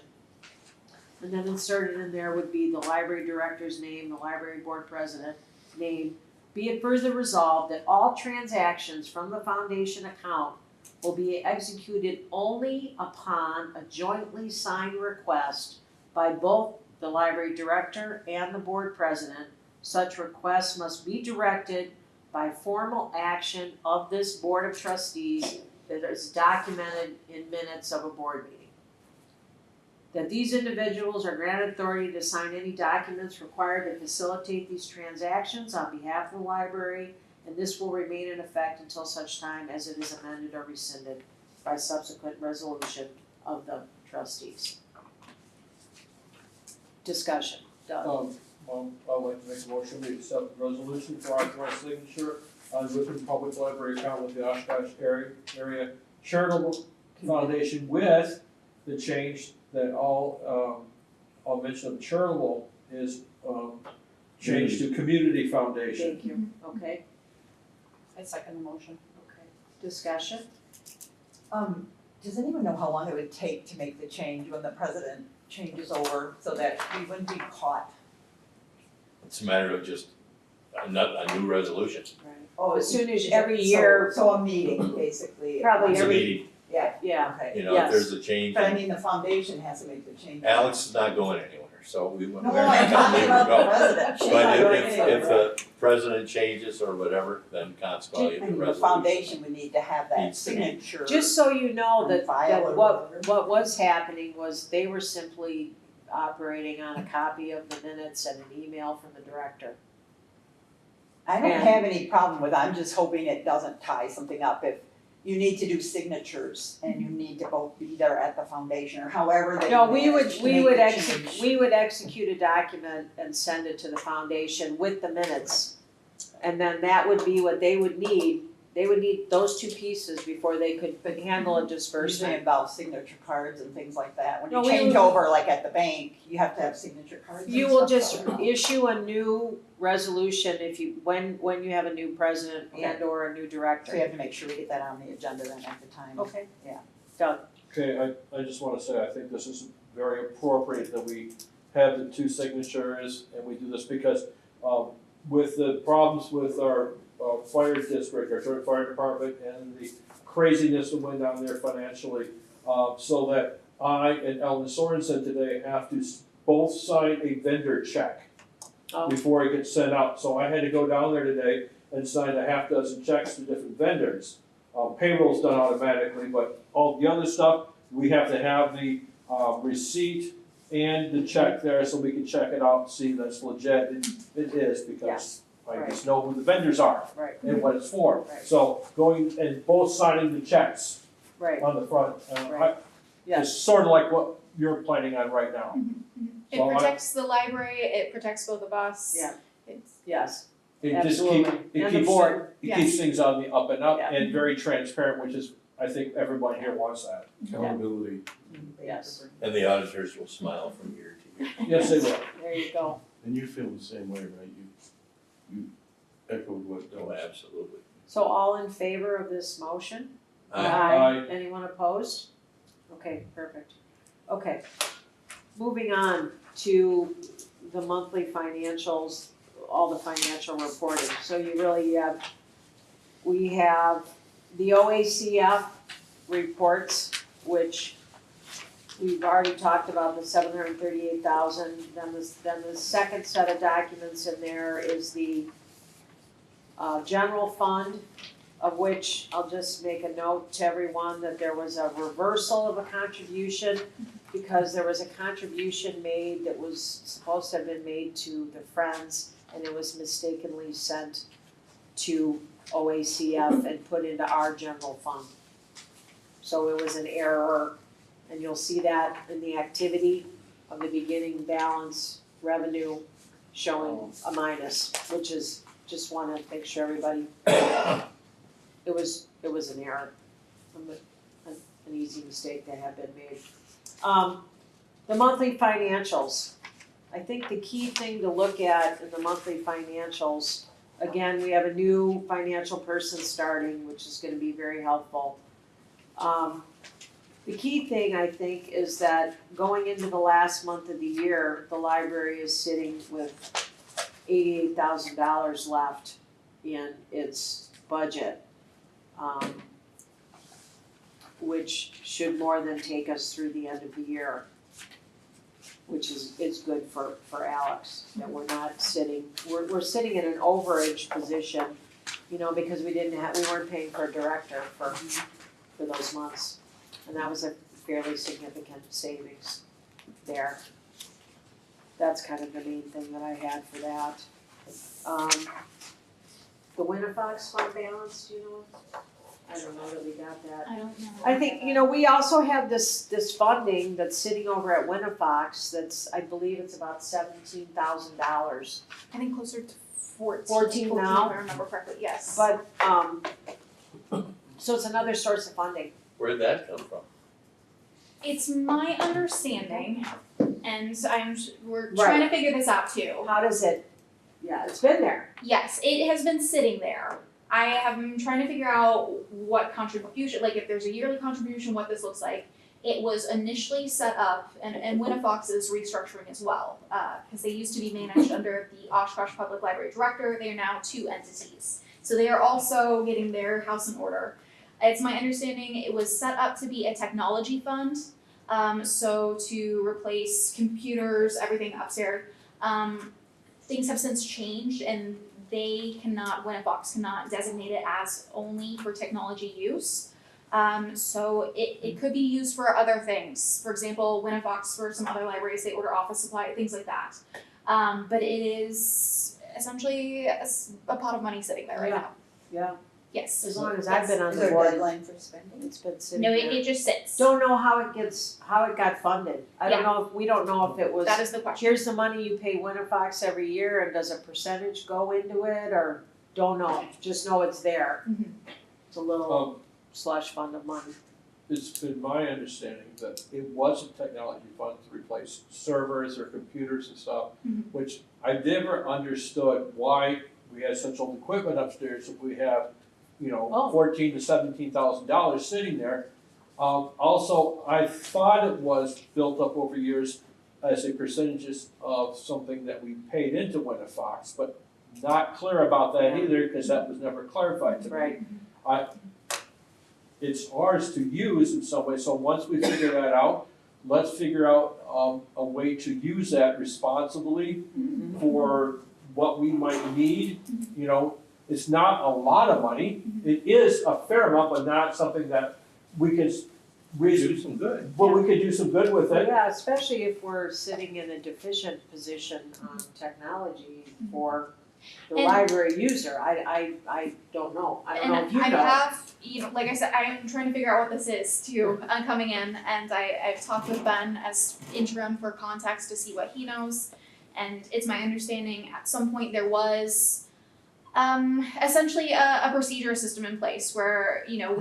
And then inserted in there would be the library director's name, the library board president name. Be it further resolved that all transactions from the foundation account will be executed only upon a jointly signed request by both the library director and the board president. Such requests must be directed by formal action of this board of trustees that is documented in minutes of a board meeting. That these individuals are granted authority to sign any documents required to facilitate these transactions on behalf of the library, and this will remain in effect until such time as it is amended or rescinded by subsequent resolution of the trustees. Discussion, Doug. I'd like to make a motion, we accept the resolution for authorized signature on Ripon Public Library account with the Oshkosh Area Charitable Foundation with the change that all mention of charitable is changed to community foundation. Thank you, okay, I second the motion. okay. Discussion? Does anyone know how long it would take to make the change when the president changes over so that we wouldn't be caught? It's a matter of just a new resolution. Right. Oh, As soon as is it- every year- So a meeting, basically. Probably It's a every- meeting, Yeah, Okay. you know, Yes. if there's a change. But I mean, the foundation has to make the change. Alex is not going anywhere, so we're No, not I'm gonna talking leave her about the go. president. She's But not going if anywhere. the president changes or whatever, then consequently I the mean, the resolution. foundation would need to have that Needs to be. signature. just so you know that File or what whatever. was happening was they were simply operating on a copy of the minutes and an email from the director. I don't and- have any problem with it, I'm just hoping it doesn't tie something up if you need to do signatures and you need to both be there at the foundation or however they No, we manage to would make the change. we would execute a document and send it to the foundation with the minutes. And then that would be what they would need those two pieces before they could handle a Usually disbursement. involves signature cards and things like that. When No, you we change would- over, like at the bank, you have to have signature cards and You will stuff, just so- issue a new resolution when you have a new president Okay. and or a new So we director. have to make sure we get that on the agenda then at the time. Okay. Yeah. Doug, Okay, I just wanna say, I think this is very appropriate that we have the two signatures and we do this because, with the problems with our, fire district, our joint fire department and the craziness that went down there financially, so that I and Ellen Sorensen today have to both sign a vendor check Oh. before it gets sent out. So I had to go down there today and sign a half dozen checks to different vendors. Payroll's done automatically, but all the other stuff, we have to have the receipt and the check there so we can check it out and see that's legit. And it is because I just know who the vendors are Right, and what it's for. Right. So going and both signing the checks right, on the front, Right. Yes. it's sort of like what you're planning on right now. It So I- protects the library, it protects both of us. Yeah. It's, yes, It just absolutely. keep, it And the keeps, board. it keeps things on the up and up Yeah. and very transparent, which is, I think everyone here wants that. Accountability. Yes. And the auditors will smile from year to year. Yes, they will. There you go. And you feel the same way, right? You echoed what Oh, Doug said. absolutely. So all in favor of this motion? Aye. Anyone opposed? Okay, perfect. Okay. Moving on to the monthly financials, all the financial reporting. So you really have, we have the OACF reports, which we've already talked about, the 738,000. Then the second set of documents in there is the general fund, of which I'll just make a note to everyone that there was a reversal of a contribution because there was a contribution made that was supposed to have been made to the Friends and it was mistakenly sent to OACF and put into our general fund. So it was an error and you'll see that in the activity of the beginning balance revenue showing a minus, which is, just wanna make sure everybody, it was an error, an easy mistake that had been made. The monthly financials, I think the key thing to look at in the monthly financials, again, we have a new financial person starting, which is gonna be very helpful. The key thing, I think, is that going into the last month of the year, the library is sitting with $88,000 left in its budget, which should more than take us through the end of the year, which is good for Alex, that we're not sitting, we're sitting in an overage position, you know, because we weren't paying for a director for those months. And that was a fairly significant savings there. That's kind of the main thing that I had for that. The Winnifox fund balance, do you know? I don't know that we got that. I don't know. I think, you know, we also have this funding that's sitting over at Winnifox that's, I believe it's about $17,000. I think closer to 14. 14 now? If I remember correctly, yes. But, so it's another source of funding. Where'd that come from? It's my understanding, and we're Right. trying to figure this out too. How does it, yeah, it's been there. Yes, it has been sitting there. I have been trying to figure out what contribution, like if there's a yearly contribution, what this looks like. It was initially set up, and Winnifox is restructuring as well, because they used to be managed under the Oshkosh Public Library Director. They are now two entities. So they are also getting their house in order. It's my understanding it was set up to be a technology fund, so to replace computers, everything upstairs. Things have since changed and Winnifox cannot designate it as only for technology use. So it could be used for other things. For example, Winnifox for some other libraries, they order office supply, things like that. But it is essentially a pot of money sitting there right now. Yeah, Yes. as long as I've been on Is the there a board, deadline for spending? it's been sitting No, there. it just sits. Don't know how it got funded. I don't know, we don't know if it was, That is the question. here's the money you pay Winnifox every year and does a percentage go into it or don't know, just know it's there. Mhm. It's a little slush fund of money. It's been my understanding that it was a technology fund to replace servers or computers and stuff, Mhm. which I never understood why we had such old equipment upstairs if we have, you know, Oh. $14,000 to $17,000 sitting there. Also, I thought it was built up over years as a percentages of something that we paid into Winnifox, but not clear about that either, because that was never clarified to me. Right. It's ours to use in some way, so once we figure that out, let's figure out, a way to use that responsibly for what we might need, you know. It's not a lot of money, it is a fair amount, but not something that we can Do some good. well, we could do some good with it. Yeah, especially if we're sitting in a deficient position on technology for the And- library user. I don't know. I don't know if you know. And I have, you know, like I said, I'm trying to figure out what this is too, coming in, and I've talked with Ben as interim for context to see what he knows. And it's my understanding at some point there was essentially a procedure system in place where, you know,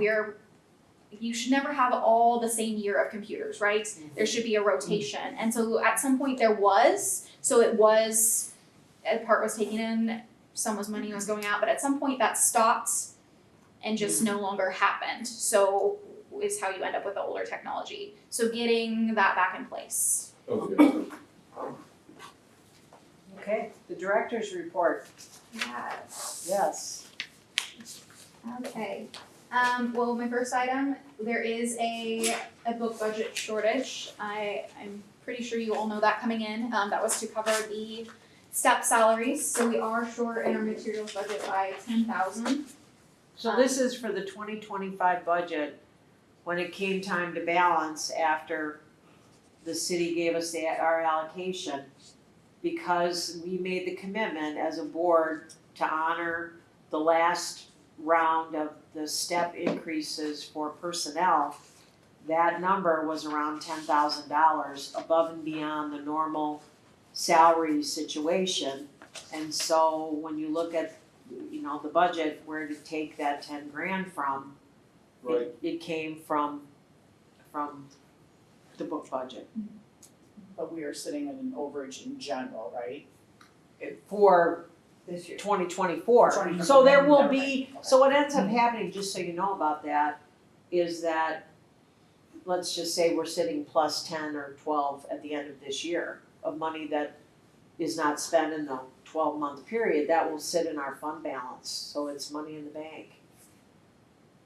you should never have all the same year of computers, right? There should be a rotation. And so at some point there was, a part was taken in, someone's money was going out, but at some point that stopped and just no longer happened. So is how you end up with the older technology. So getting that back in place. Okay. Okay, the director's report, Yes. yes. Okay. Well, my first item, there is a book budget shortage. I'm pretty sure you all know that coming in. That was to cover the step salaries, so we are short in our materials budget by 10,000. So this is for the 2025 budget, when it came time to balance after the city gave us our allocation. Because we made the commitment as a board to honor the last round of the step increases for personnel, that number was around $10,000 above and beyond the normal salary situation. And so when you look at, you know, the budget, where to take that 10 grand from, Right. it came from the book budget. But we are sitting at an overage in general, right? For This year. 2024. 2024. So there will be, Okay. so what ends up happening, just so you know about that, is that, let's just say we're sitting plus 10 or 12 at the end of this year of money that is not spent in the 12-month period, that will sit in our fund balance, so it's money in the bank.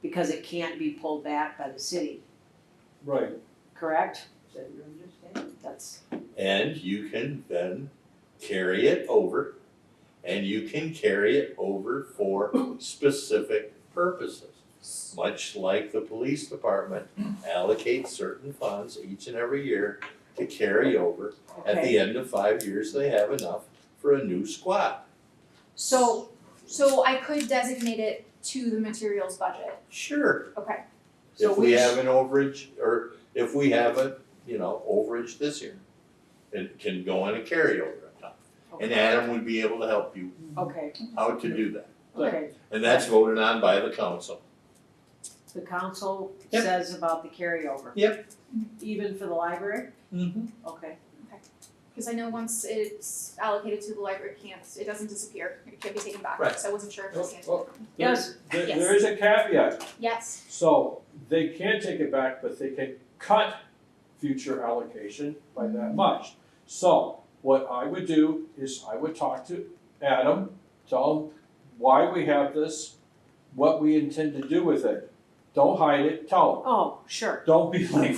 Because it can't be pulled back by the city, Right. correct? Is that your understanding? That's, And you can then carry it over, and you can carry it over for specific purposes. Much like the police department allocates certain funds each and every year to carry over. At okay. the end of 5 years, they have enough for a new squad. So, I could designate it to the materials budget. Sure, Okay. So if we we have an overage, or if we have a, overage this year, it can go on a carryover account. And Adam would be able to help you okay, how to do that. okay. And that's voted on by the council. The council Yep. says about the carryover? Yep. Even for the library? Mm-hmm. Okay. Because I know once it's allocated to the library, it doesn't disappear, it can be taken back, Right. so I wasn't sure if it was. Well, Yes. There is a caveat, Yes, so they can take it back, but they can cut future allocation by that much. So what I would do is I would talk to Adam, tell him why we have this, what we intend to do with it. Don't hide it, tell him. Oh, sure. Don't be like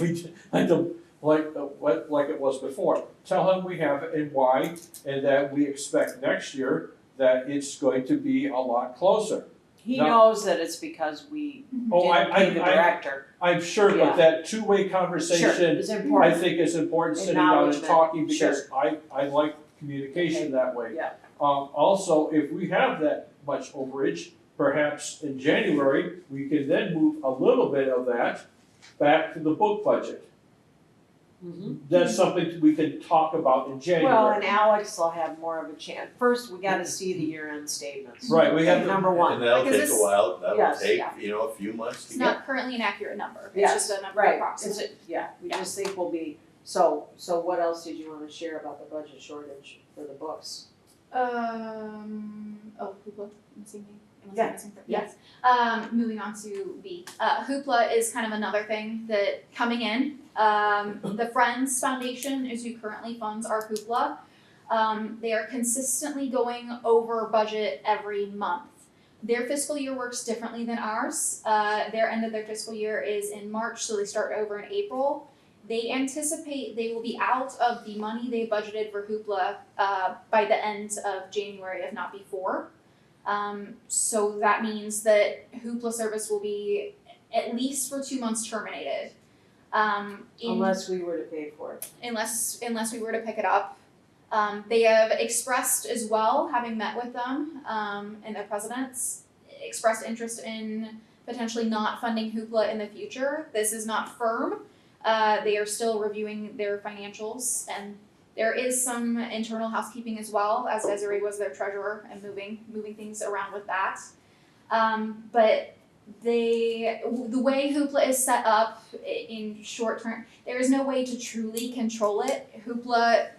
like it was before. Tell him we have it and why, and that we expect next year that it's going to be a lot closer. He No. knows that it's because we Oh, didn't pay the director. I'm sure, Yeah. but that two-way Sure, conversation, it's I important. think is important, sitting down and Acknowledgement, talking, because I like communication that way. Yeah. Also, if we have that much overage, perhaps in January, we can then move a little bit of that back to the book budget. Mhm. That's something we can talk about in January. Well, and Alex will have more of a chance. First, we gotta see the year-end statements. Right, we have to- Number And one. that'll Because take a this- while, that'll Yes, take, yeah. a few months it's to get. not currently an accurate number, it's Yes, just a number right. approximate. It's we Yeah. just think we'll be, so what else did you wanna share about the budget shortage for the books? The book. same thing? Unless Yeah. I'm missing yes. Moving on to B. Hoopla is kind of another thing that coming in. The Friends Foundation is who currently funds our Hoopla. They are consistently going over budget every month. Their fiscal year works differently than ours. Their end of their fiscal year is in March, so they start over in April. They anticipate they will be out of the money they budgeted for Hoopla by the end of January, if not before. So that means that Hoopla service will be at least for 2 months terminated. Unless we were to pay for it. Unless we were to pick it up. They have expressed as well, having met with them, and their presidents, expressed interest in potentially not funding Hoopla in the future. This is not firm. They are still reviewing their financials, and there is some internal housekeeping as well, as Desiree was their treasurer and moving things around with that. But the way Hoopla is set up in short term, there is no way to truly control it. Hoopla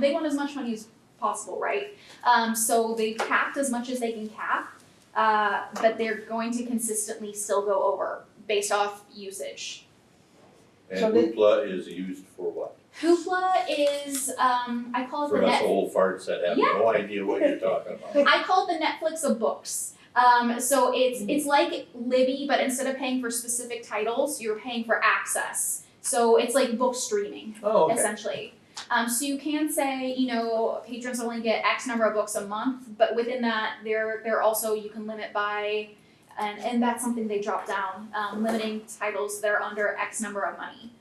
they want as much money as possible, right? So they've capped as much as they can cap, but they're going to consistently still go over based off usage. And So they- Hoopla is used for what? Hoopla is, I call it For the us old farts that have no idea what you're talking about. I call it the Netflix of books. So it's like Libby, but instead of paying for specific titles, you're paying for access. So it's like book streaming, Oh, essentially. So you can say, patrons only get X number of books a month, but within that, they're also, you can limit by, and that's something they dropped down, limiting titles that are under X number of money.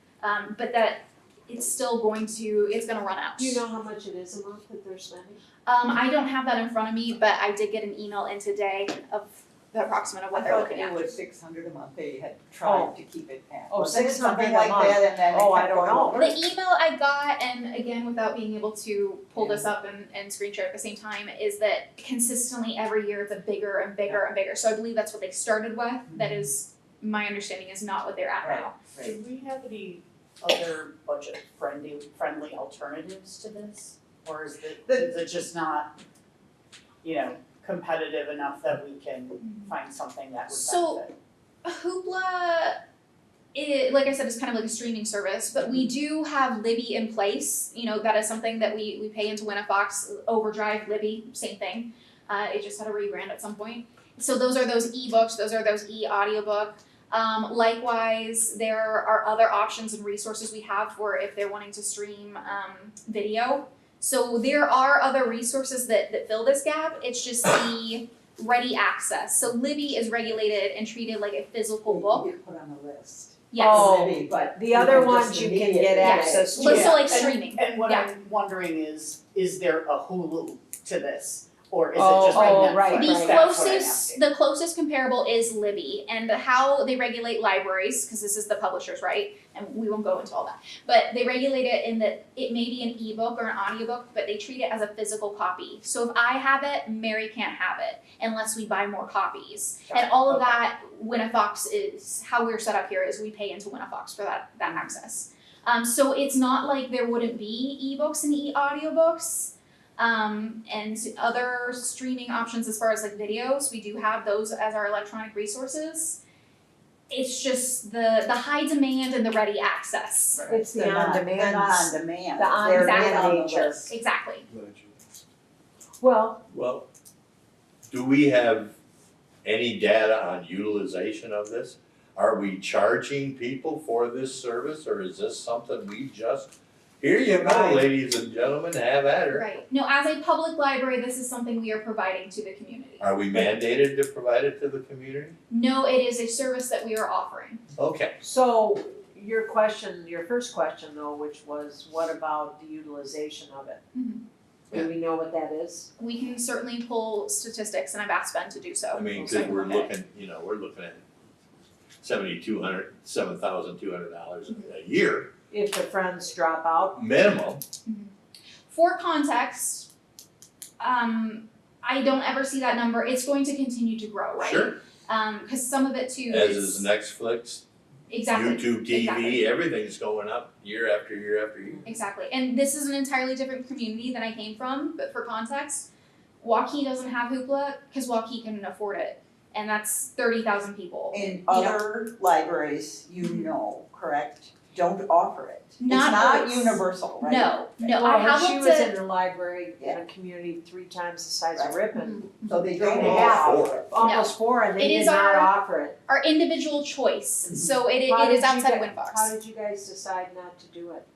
But that it's gonna run out. Do you know how much it is a month that they're spending? I don't have that in front of me, but I did get an email in today of the approximate of what they're looking I at. thought it was 600 a month, they had tried to keep it at. Oh, Was it 600 something a like month. that, and then it Oh, I kept don't going know. over? The email I got, and again, without being able to pull this up and screen share at the same time, is that consistently every year it's a bigger and bigger and bigger. So I believe that's what they started with. That is, my understanding is not what they're at Right. now. Do we have any other budget friendly alternatives to this? Or is it just not, competitive enough that we can find something that would So- benefit? Hoopla, like I said, is kind of like a streaming service, but we do have Libby in place. That is something that we pay into Winnafox. Overdrive, Libby, same thing. It just had a rebrand at some point. So those are those ebooks, those are those e-audiobook. Likewise, there are other options and resources we have for if they're wanting to stream video. So there are other resources that fill this gap. It's just the ready access. So Libby is regulated and treated like a physical book. You get put on the list. Yes. Oh, Maybe, but The you other can just ones you can immediately get get access it. to. So like And- streaming. And what Yeah. I'm wondering is there a Hulu to this? Or is it Oh, just like oh, Netflix? right, The right. That's what I'm closest, asking. the closest comparable is Libby, and how they regulate libraries, because this is the publishers, right? And we won't go into all that. But they regulate it in that it may be an ebook or an audiobook, but they treat it as a physical copy. So if I have it, Mary can't have it unless we buy more copies. Got And it. all of Okay. that, Winnafox is how we're set up here, is we pay into Winnafox for that access. So it's not like there wouldn't be ebooks and e-audiobooks. And other streaming options as far as like videos, we do have those as our electronic resources. It's just the high demand and the ready access. It's the They're not- on-demand. They're not on demand. The on- They're Exactly. not on the nature. list. Exactly. Well, Well, do we have any data on utilization of this? Are we charging people for this service, or is this something we just, here you go, Right. ladies and gentlemen, have at her? Right. No, as a public library, this is something we are providing to the community. Are we mandated to provide it to the community? No, it is a service that we are offering. Okay, so your first question though, which was what about the utilization of it? Mhm. Do we know what that is? We can certainly pull statistics, and I've asked Ben to do so. I mean, We'll cause send we're them a minute. looking at $7,200 a year If the friends drop out? minimum. For context, I don't ever see that number. It's going to continue to grow, right? Sure, Because some of it too as is is Netflix, exactly. YouTube TV, exactly. everything's going up year after year after year. Exactly. And this is an entirely different community than I came from, but for context, Waukee doesn't have Hoopla because Waukee can afford it, and that's 30,000 people. In know. other libraries, you know, correct, don't offer it. Not It's not always. universal, right? No, I Well, have she looked was at. in a library in a community 3 times the size of Ripon, So they don't They offer have. it. almost 4, and they It did is not our- offer it. Our individual choice, so it How is did you outside of gu- Winbox. How did you guys decide not to do it?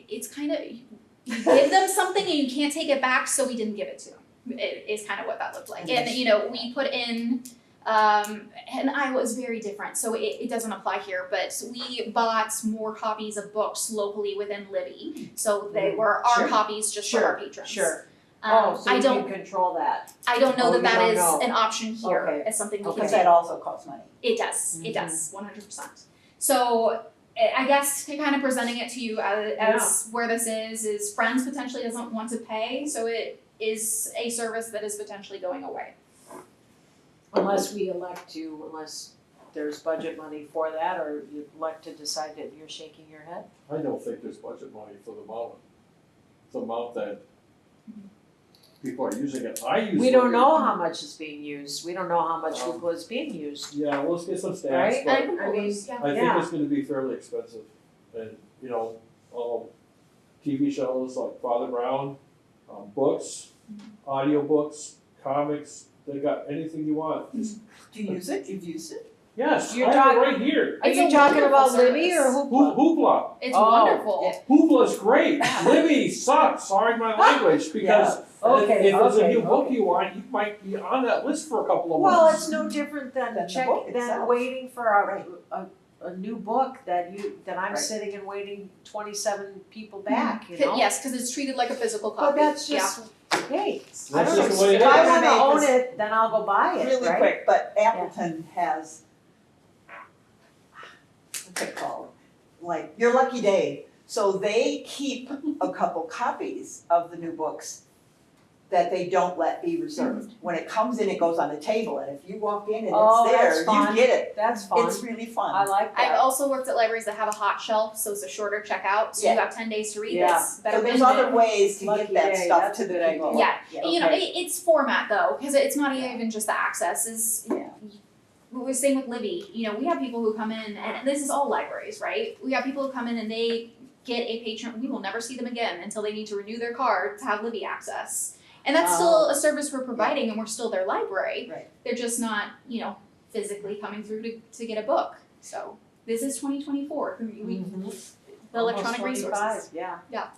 It's kind of, you give them something and you can't take it back, so we didn't give it to them. It is kind of what that looked like. And, you know, we put in, and Iowa is very different, so it doesn't apply here, but we bought more copies of books locally within Libby. So they were our Sure. copies just for our patrons. Sure. Oh, so I you don't, can control that. I don't know Oh, that you that don't is know. an option here Okay. as something we can Because do. that also costs money. It does, it Mhm. does, 100%. So I guess kind of presenting it to you as where this is Friends potentially doesn't want to pay, so it is a service that is potentially going away. Unless we elect to, unless there's budget money for that, or you elect to decide that you're shaking your head. I don't think there's budget money for the amount that people are using it. I use. We don't it. know how much is being used, we don't know how much Hoopla is being used, Yeah, let's get some stats, right? but And I mean, yeah. I think yeah. it's gonna be fairly expensive. And, you know, TV shows like Father Brown, books, audiobooks, comics, they got anything you want. Do you use it? You've used it? Yes, You're I have it talking- right here. Are It's you a talking about wonderful Libby or service. Hoopla? Hoopla. It's Oh, wonderful. yeah. Hoopla is great. Libby sucks, sorry my language, because Okay, if there's a okay, new book okay. you want, you might be on that list for a couple of Well, months. it's no different than Than the book than itself. waiting for a new book that I'm Right. sitting and waiting 27 people back, you know? Yes, because it's treated like a physical But copy. that's just, hey, I That's don't just know, the way it if I is. wanna Make own this it, then I'll go buy it, Really right? quick, but Appleton has, what's it called? Like, your lucky day. So they keep a couple copies of the new books that they don't let be reserved. When it comes in, it goes on the table, and if you walk in and Oh, it's that's there, fun. you get it. That's fun, It's really I fun. like I've that. also worked at libraries that have a hot shelf, so it's a shorter checkout, so you Yeah. have 10 days to read Yeah. this. Better So there's than other ways to Lucky get that day, stuff that's to a the good people. idea. Yeah, you know, Okay. it's format though, because it's not Yeah. even just the access. Is Yeah. we same with Libby. You know, we have people who come in, and this is all libraries, right? We have people who come in and they get a patron. We will never see them again until they need to renew their card to have Libby access, and that's still a service we're providing, and we're still their library. Right. They're just not, you know, physically coming through to get a book. So this is 2024. We Mhm. the electronic Almost resources. 25, yeah. Yeah.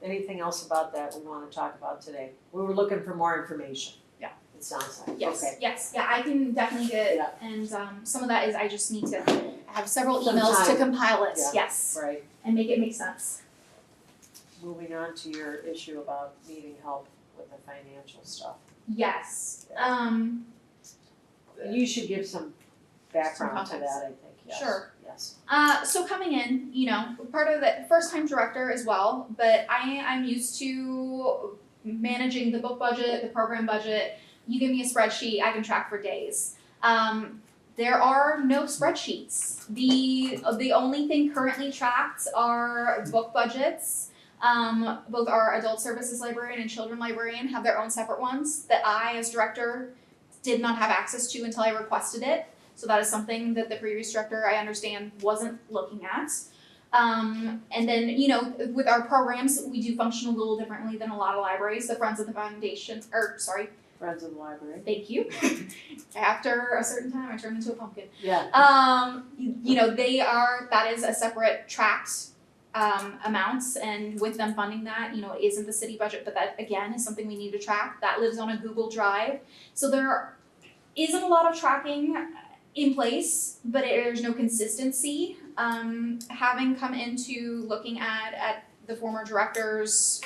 Anything else about that we wanna talk about today? We were looking for more information. Yeah. It sounds like, Yes, okay. yes, yeah, I can definitely get, Yeah. and some of that is I just need to have several Some emails to time. compile it, Yeah. yes, Right, and make it make sense. moving on to your issue about needing help with the financial stuff. Yes, You should give some background to context. that, I think, yes. Sure. Yes. So coming in, you know, part of the first time director as well, but I'm used to managing the book budget, the program budget. You give me a spreadsheet, I can track for days. There are no spreadsheets. The only thing currently tracked are book budgets. Both our adult services librarian and children librarian have their own separate ones that I, as director, did not have access to until I requested it. So that is something that the previous director, I understand, wasn't looking at. And then, you know, with our programs, we do function a little differently than a lot of libraries. The Friends of the Foundation, Friends of the library. thank you. After a certain time, I turned into a pumpkin. Yeah. You know, that is a separate tracked amounts, and with them funding that, you know, it isn't the city budget, but that again is something we need to track. That lives on a Google Drive. So there isn't a lot of tracking in place, but there's no consistency. Having come into looking at the former director's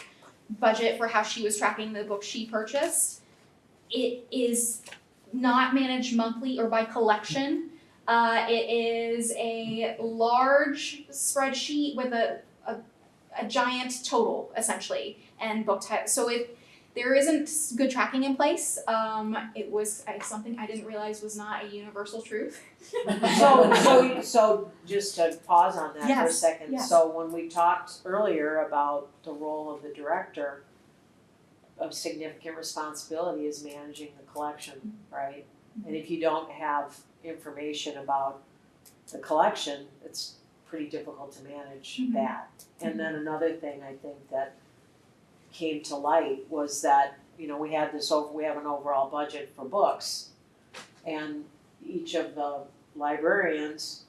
budget for how she was tracking the books she purchased, it is not managed monthly or by collection. It is a large spreadsheet with a giant total essentially and book type. So there isn't good tracking in place. It was something I didn't realize was not a universal truth. So just to pause on that for a Yes, second, yes. so when we talked earlier about the role of the director, of significant responsibility is managing the collection, right? And if you don't have information about the collection, it's pretty difficult to manage that. And then another thing I think that came to light was that, we have an overall budget for books. And each of the librarians,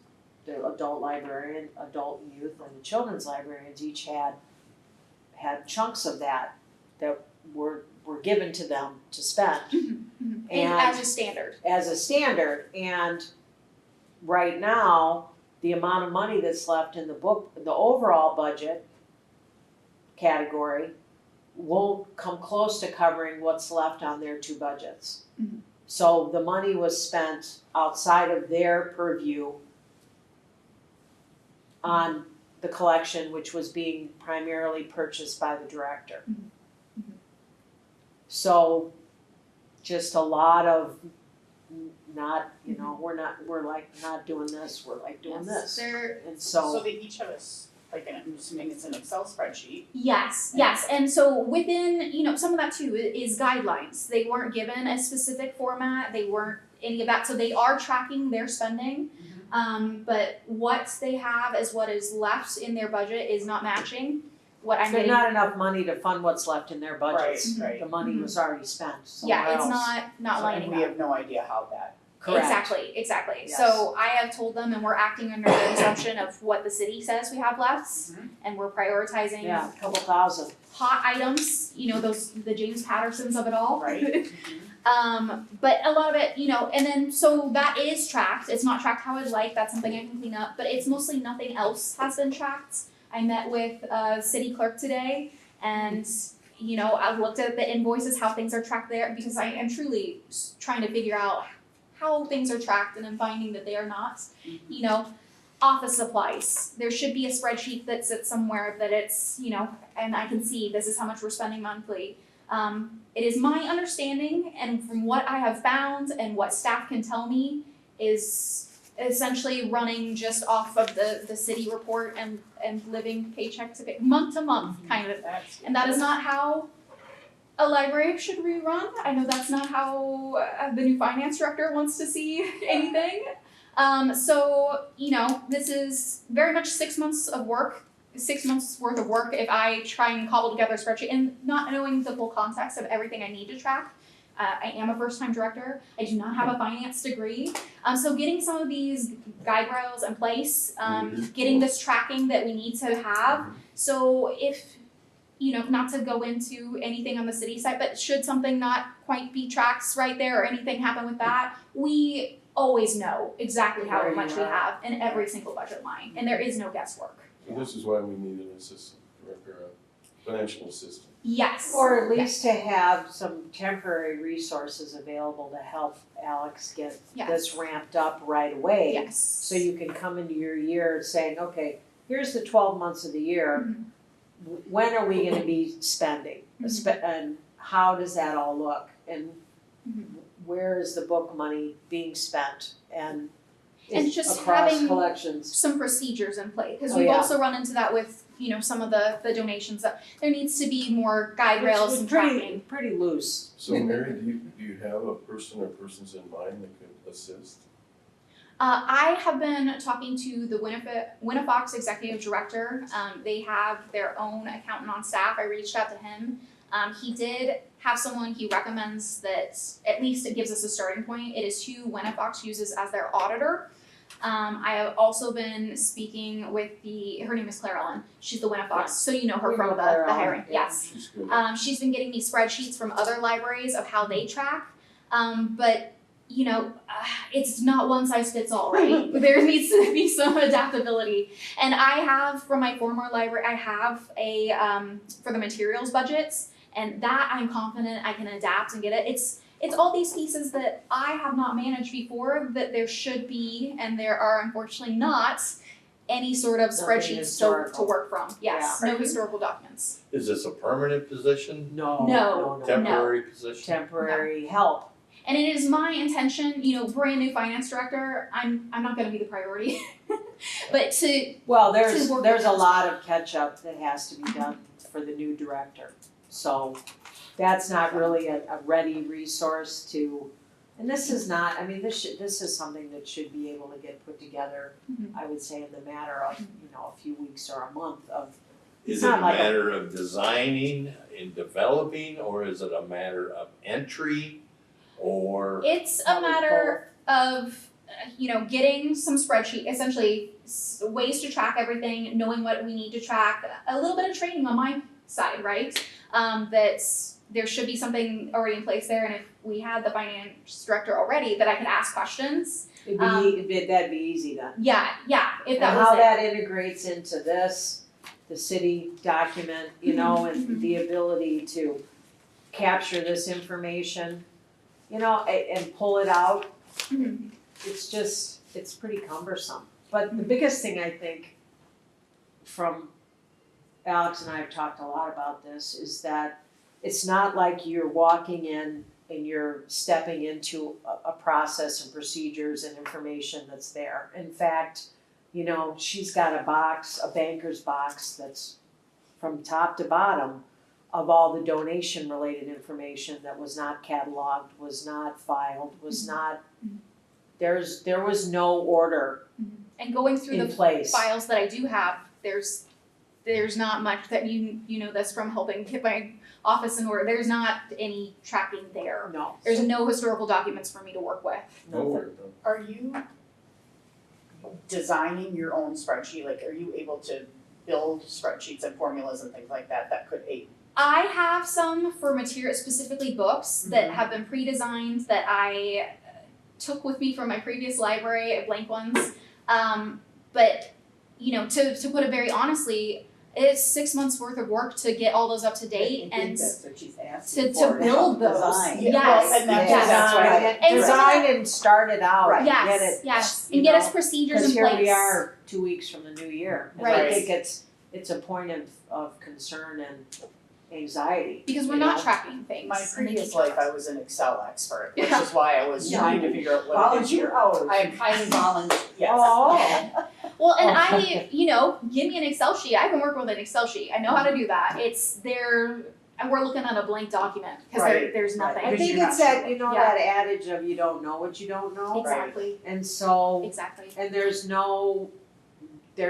the adult librarian, adult and youth, and the children's librarians each had chunks of that were given to them to spend. And as a standard. As a standard, and right now, the amount of money that's left in the overall budget category won't come close to covering what's left on their two budgets. Mhm. So the money was spent outside of their purview on the collection, which was being primarily purchased by the director. Mhm. Mhm. So just a lot of not, we're not doing this, we're like doing this. And So they each have I'm assuming it's an Excel spreadsheet. Yes, and so within, some of that too is guidelines. They weren't given a specific format, they weren't any of that, so they are tracking their spending. But what they have as what is left in their budget is not matching what I'm There's getting. not enough money to fund what's left in their budgets. Right. The money was already spent somewhere Yeah, it's else. not So, lining and up. we have no idea how that. Correct. Exactly. Yes. So I have told them, and we're acting under the assumption of what the city says we have left, and we're prioritizing Yeah, a couple thousand. hot items, the James Pattersons of it all. Right. But a lot of it, and then so that is tracked. It's not tracked how I'd like. That's something I can clean up. But it's mostly nothing else has been tracked. I met with city clerk today, and I've looked at the invoices, how things are tracked there, because I am truly trying to figure out how things are tracked, and I'm finding that they are not. Office supplies. There should be a spreadsheet that sits somewhere that it's, and I can see this is how much we're spending monthly. It is my understanding, and from what I have found and what staff can tell me, is essentially running just off of the city report and living paycheck to month to month kind of. And that is not how a library should be run. I know that's not how the new finance director wants to see anything. So, this is very much 6 months of work, 6 months worth of work if I try and cobble together a spreadsheet and not knowing the full context of everything I need to track. I am a first-time director. I do not have a finance degree. So getting some of these guide rails in place, getting this tracking that we need to have. So if, not to go into anything on the city side, but should something not quite be tracked right there or anything happen with that, we always know exactly how Where much you we are. have in every single budget line, and there is no guesswork. So this is why we need an assistant director, a financial assistant. Yes. Or at least to have some temporary resources available to help Alex get Yes. this ramped up right away. Yes. So you can come into your year saying, okay, here's the 12 months of the year. Mhm. When are we gonna be spending? And how does that all look? And Mhm. where is the book money being spent? And And it's just across having collections. some procedures in place, because Oh, we've yeah. also run into that with, some of the donations, that there needs to be more guide rails and tracking. Pretty loose. So Mary, do you have a person or persons in mind that could assist? I have been talking to the Winnifox executive director. They have their own accountant on staff. I reached out to him. He did have someone he recommends that at least it gives us a starting point. It is who Winnifox uses as their auditor. I have also been speaking with her name is Claire Ellen. She's the Winnifox, Yeah. so you know her We from know the Claire Ellen, hiring. yeah. Yes. She's good. She's been getting me spreadsheets from other libraries of how they track, but it's not one size fits all, right? There needs to be some adaptability. And I have, from my former library, I have a, for the materials budgets, and that I'm confident I can adapt and get it. It's all these pieces that I have not managed before that there should be, and there are unfortunately not, any sort of Nothing spreadsheets to historical. work from. Yes, Yeah. no historical documents. Is this a permanent position, No. temporary position? Temporary help. And it is my intention, brand new finance director, I'm not gonna be the priority. But to, Well, To there's work a with us. lot of catch up that has to be done for the new director. So that's not really a ready resource to, and this is not, I mean, this is something that should be able to get put together, Mhm. I would say, in the matter of, a few weeks or a month of, Is It's it a not like a- matter of designing and developing, or is it a matter of entry? Or, It's a Probably matter of, getting some spreadsheet, essentially ways to track everything, knowing what we need to track, a little bit of training on my side, right? That there should be something already in place there, and if we had the finance director already, that I could ask questions. that'd be easy then. Yeah, if And that was how it. that integrates into this, the city document, and the ability to capture this information, and pull it out, Mhm. it's pretty cumbersome. But the biggest thing I think from Alex and I have talked a lot about this is that it's not like you're walking in and you're stepping into a process and procedures and information that's there. In fact, she's got a box, a banker's box that's from top to bottom of all the donation related information that was not cataloged, was not filed, was not, there was no order And going through in the place. files that I do have, there's not much that you know this from helping get my office in order. There's not any tracking there. No. There's no historical documents for me to work with. Nowhere. Are you designing your own spreadsheet? Like, are you able to build spreadsheets and formulas and things like that could aid? I have some for material, specifically books that have been pre-designed that I took with me from my previous library, blank ones. But to put it very honestly, it's 6 months worth of work to get all those up to date I think and that's what she's asking to for, build help those. design. Yeah, Yes, well, and that's- yes. that's what I- And Design and start it out, Right. and get Yes, it, yes, you and get know, us procedures in cause place. here we are 2 weeks from the new year. And I Right. think it's a point of concern and anxiety. Because we're you not know? tracking things. My and they previous keep life, track. I was an Excel expert, which Yeah. is why I was Yeah. trying to figure out what it is Volunteer here. hours. I am highly volunteer, yes. Oh. Well, and Oh. give me an Excel sheet. I can work with an Excel sheet. I know how to do that. It's there, and we're looking at a blank document because Right, there's right. nothing. I Because think you're it's not that, sure. Yeah. that adage of you don't know what you don't know. Exactly. And so, Exactly. and there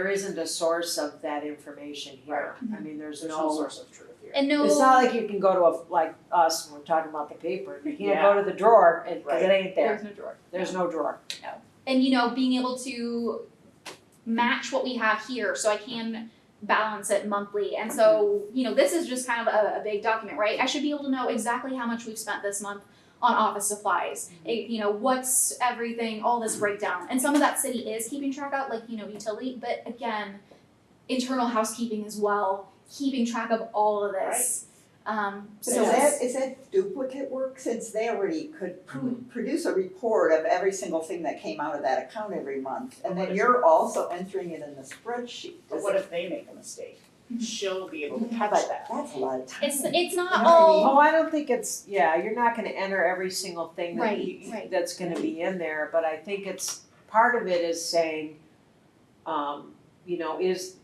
isn't a source of that information here. I mean, there's There's no. no source of truth here. And no. It's not like you can go to like us, when we're talking about the paper, you can't Yeah. go to the drawer, and, cause it Right. ain't there, There's no drawer. there's no drawer. And being able to match what we have here so I can balance it monthly. And so, this is just kind of a big document, right? I should be able to know exactly how much we've spent this month on office supplies. What's everything, all this breakdown. And some of that city is keeping track of, like, utility, but again, internal housekeeping as well, keeping track of all of this. So Is that duplicate work, since they already could produce a report of every single thing that came out of that account every month, and then you're also entering it in the spreadsheet? But what if they make a mistake? She'll be able to Yeah, catch but that. that's a lot of time. it's not You know what I all. Oh, I don't think you're not gonna enter every single thing that Right. that's gonna be in there, but I think part of it is saying, is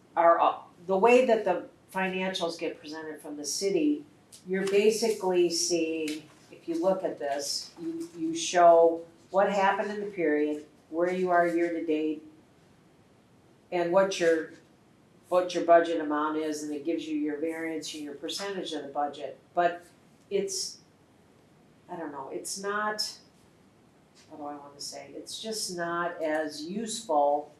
the way that the financials get presented from the city, you're basically seeing, if you look at this, you show what happened in the period, where you are year to date, and what your budget amount is, and it gives you your variance and your percentage of the budget. But it's not, how do I wanna say, it's just not as useful.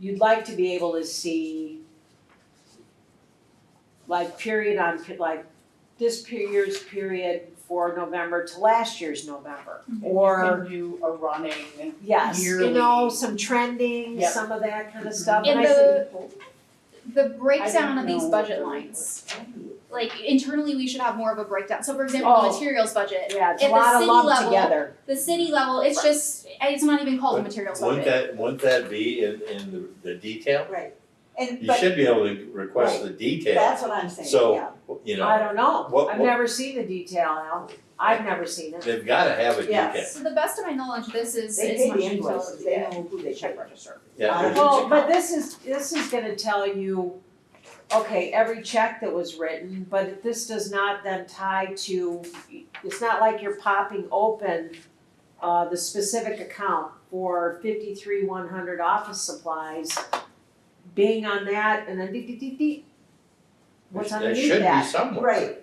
You'd like to be able to see like period on, like this year's period for November to last year's November. Or, You can do a running, yes, yearly. some trending, Yep. some of that kind of stuff. And And I think, the breakdown I of don't these know budget what lines, like internally we should have more of a breakdown. So for example, the Oh. materials budget, yeah, it's a At the lot of city lumped level, together. the city level, it's not even called a materials budget. wouldn't that be in the detail? Right, and, You but should be able to request the detail, that's what I'm saying, So- yeah. I don't know, What- I've what- never seen the detail, Al, I've never seen it. they've gotta have a detail. Yes. So the best of my knowledge, this is They it's pay much the invoices, utility. they know who they check check. register. Yeah, Uh, there's- Well, but this is gonna tell you okay, every check that was written, but this does not then tie to, it's not like you're popping open the specific account for 53,100 office supplies, being on that, and then what's That underneath should be that? somewhere.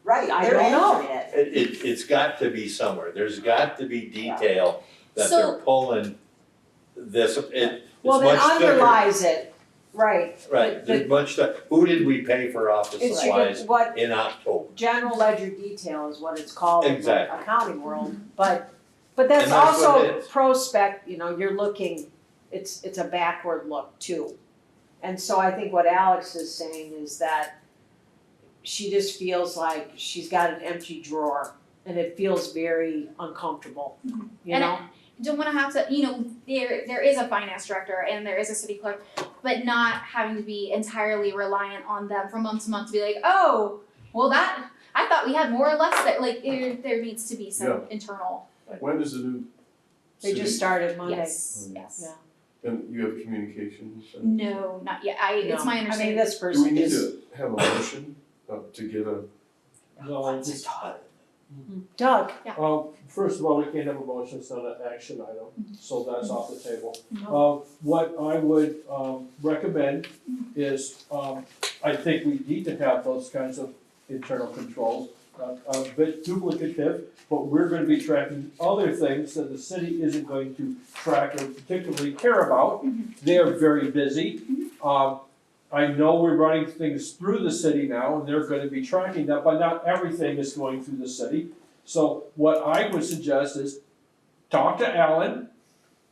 Right, I they're don't know. answering it. It's got to be somewhere, there's got to be detail that So- they're pulling this, it's Well, then much thicker. underlies it, right. Right, but- there's much stuff, who did we pay for office It's supplies what in October? general ledger detail is what it's called in the Exactly. accounting world, but that's And that's what also it is. prospect, you're looking, it's a backward look too. And so I think what Alex is saying is that she just feels like she's got an empty drawer and it feels very uncomfortable, you And know? Don't wanna have to, there is a finance director and there is a city clerk, but not having to be entirely reliant on them from month to month to be like, oh, well I thought we had more or less that, like, there needs to be some Yeah. internal, When does the new They just city- started Monday. yes, yes. Yeah. And you have communications? and- No, not yet, it's my No, understanding. this Do we person need is, to have a motion to get a, No, Doug, first of all, we can't have a motion, it's not an action item, so that's off the table. No. What I would, recommend is, I think we need to have those kinds of internal controls. A bit duplicative, but we're gonna be tracking other things that the city isn't going to track or particularly care about. They are very busy. I know we're running things through the city now, and they're gonna be tracking that, but not everything is going through the city. So what I would suggest is, talk to Alan.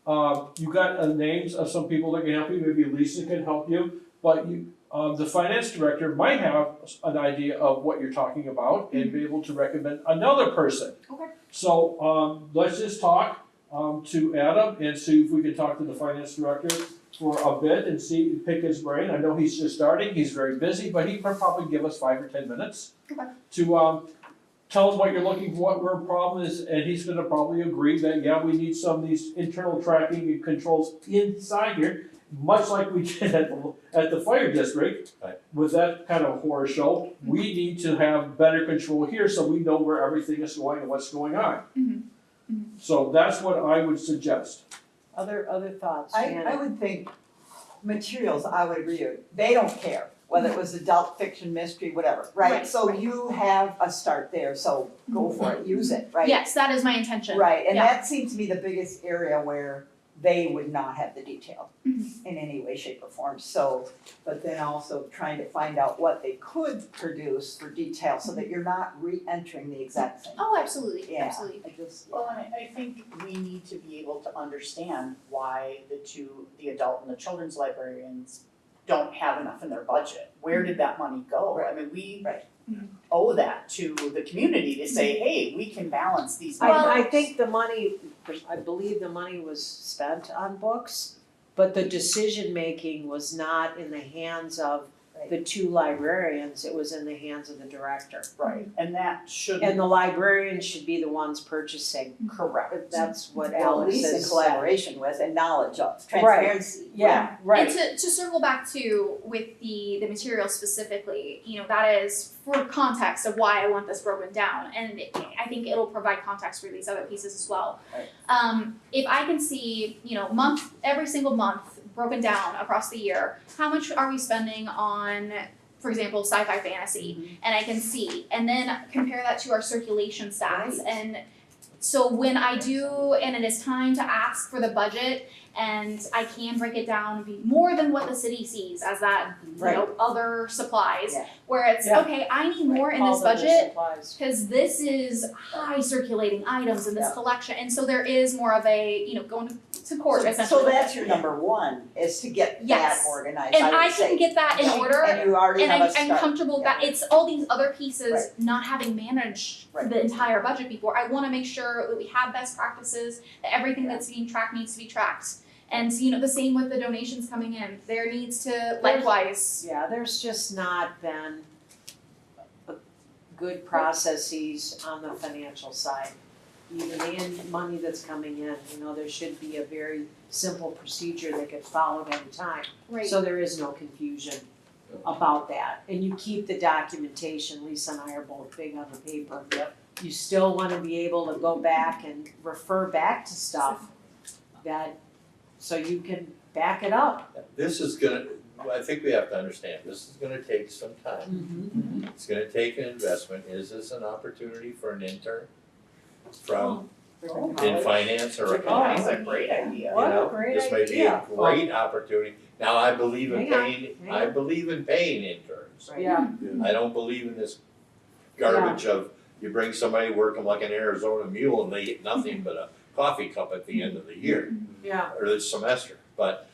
You got names of some people that can help you, maybe Lisa can help you, but the finance director might have an idea of what you're talking about and be able to recommend another person. Okay. So, let's just talk, to Adam and see if we can talk to the finance director for a bit and pick his brain. I know he's just starting, he's very busy, but he could probably give us 5 or 10 minutes Okay. to, tell him what you're looking for, what your problem is, and he's gonna probably agree that, yeah, we need some of these internal tracking and controls inside here, much like we did at the fire district. Right. With that kind of horror show, we need to have better control here so we know where everything is going and what's going on. Mhm. So that's what I would suggest. other thoughts, I Janet? would think materials, I would agree with, they don't care, whether it was adult fiction, mystery, whatever, right? Right, So right. you have a start there, so go for it, use it, right? Yes, that is my intention. Right, and Yeah. that seems to be the biggest area where they would not have the detail Mhm. in any way, shape, or form, so, but then also trying to find out what they could produce for detail, so that you're not re-entering the exact same. Oh, absolutely, Yeah, absolutely. I just, Well, and I think we need to be able to understand why the adult and the children's librarians don't have enough in their budget. Where did that money go? I mean, we Right. owe that to the community to say, hey, we can balance these. I think the money, I believe the money was spent on books, but the decision-making was not in the hands of the two librarians, it was in the hands of the director. Right, and that shouldn't. And the librarians should be the ones purchasing. Correct. That's what well, at Alex least in has said. collaboration with and knowledge of, transparency. Yeah, right. And to circle back to with the material specifically, that is for context of why I want this broken down, and I think it'll provide context for these other pieces as well. Right. If I can see, every single month broken down across the year, how much are we spending on, for example, sci-fi fantasy, and I can see, and then compare that to our circulation stats, Right. and so when I do, and it is time to ask for the budget, and I can break it down, be more than what the city sees as that, other supplies, Yeah. where it's, Yeah. okay, I need more in All this the budget, supplies. because this is high circulating items in this Yeah. collection, and so there is more of a, going to court essentially. So that's your number one, is to get that Yes. organized, And I I would say. can get that in Yeah. order, And you already and have a I'm start. comfortable that Yeah. it's all these other pieces Right. not having managed Right. the entire budget before. I wanna make sure that we have best practices, that everything Yeah. that's being tracked needs to be tracked. And the same with the donations coming in, there needs to likewise, Yeah, there's just not been good processes on the financial side. Even the money that's coming in, there should be a very simple procedure that gets followed every time. right, So there is no confusion. about that, and you keep the documentation, Lisa and I are both big on the paper. You still wanna be able to go back and refer back to stuff that, so you can back it up. This is gonna, I think we have to understand, this is gonna take some time. It's gonna take an investment. Is this an opportunity for an intern from in finance or accounting? That's a great idea. What You a know, great this may be a idea. great opportunity. Now, I believe in Hang on, paying, hang I on. believe in paying interns. Yeah, I don't believe in this garbage of you bring somebody, work them like an Arizona mule and they get nothing but a coffee cup at the end of the year yeah, or the semester. But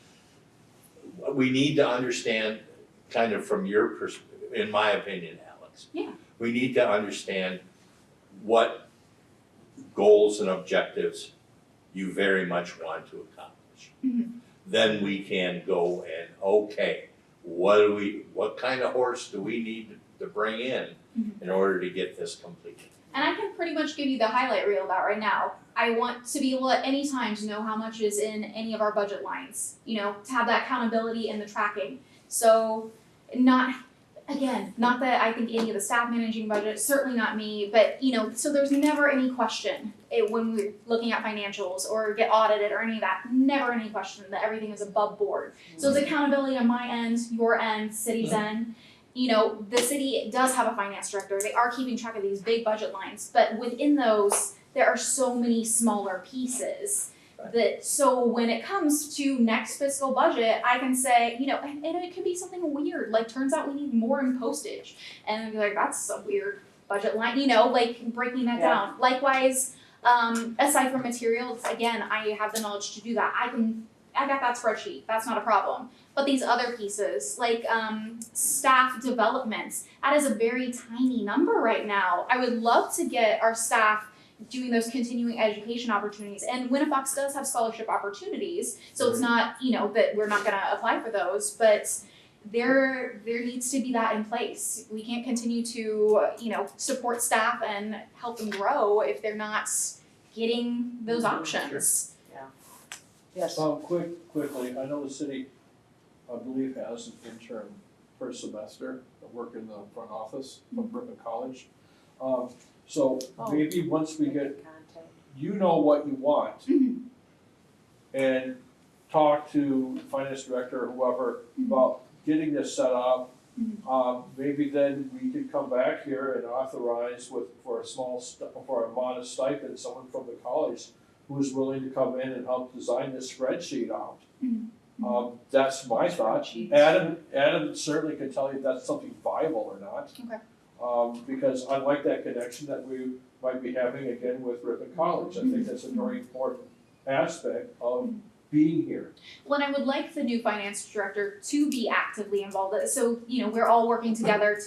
we need to understand, kind of from your in my opinion, Alex. Yeah. We need to understand what goals and objectives you very much want to accomplish. Mhm. Then we can go and, okay, what kind of horse do we need to bring in order to get this completed? And I can pretty much give you the highlight reel of that right now. I want to be able at any time to know how much is in any of our budget lines, you know, to have that accountability and the tracking. So not that I think any of the staff managing budget, certainly not me, but you know, so there's never any question when we're looking at financials or get audited or any of that, never any question that everything is above board. So it's accountability on my end, your end, city's end. You know, the city does have a finance director, they are keeping track of these big budget lines, but within those, there are so many smaller pieces. That, so when it comes to next fiscal budget, I can say, you know, and it could be something weird, like turns out we need more in postage. And I'd be like, that's a weird budget line, you know, like breaking that down. Likewise, aside from materials, again, I have the knowledge to do that. I got that spreadsheet, that's not a problem. But these other pieces, like staff developments, that is a very tiny number right now. I would love to get our staff doing those continuing education opportunities. And Winnifox does have scholarship opportunities, so it's not, you know, that we're not gonna apply for those, but there needs to be that in place. We can't continue to, you know, support staff and help them grow if they're not getting those options. yes. Quickly, I know the city, I believe, has an intern per semester that work in the front office of Ripon College. So maybe once we get, Contact. you know what you want, Mhm. and talk to the finance director or whoever about getting this set up. Maybe then we could come back here and authorize for a modest stipend, someone from the college who's willing to come in and help design this spreadsheet out. That's my thought. Spreadsheets. Adam certainly can tell you if that's something viable or not. Okay. Because I like that connection that we might be having again with Ripon College. I think that's a very important aspect of being here. Well, and I would like the new finance director to be actively involved. So, you know, we're all working together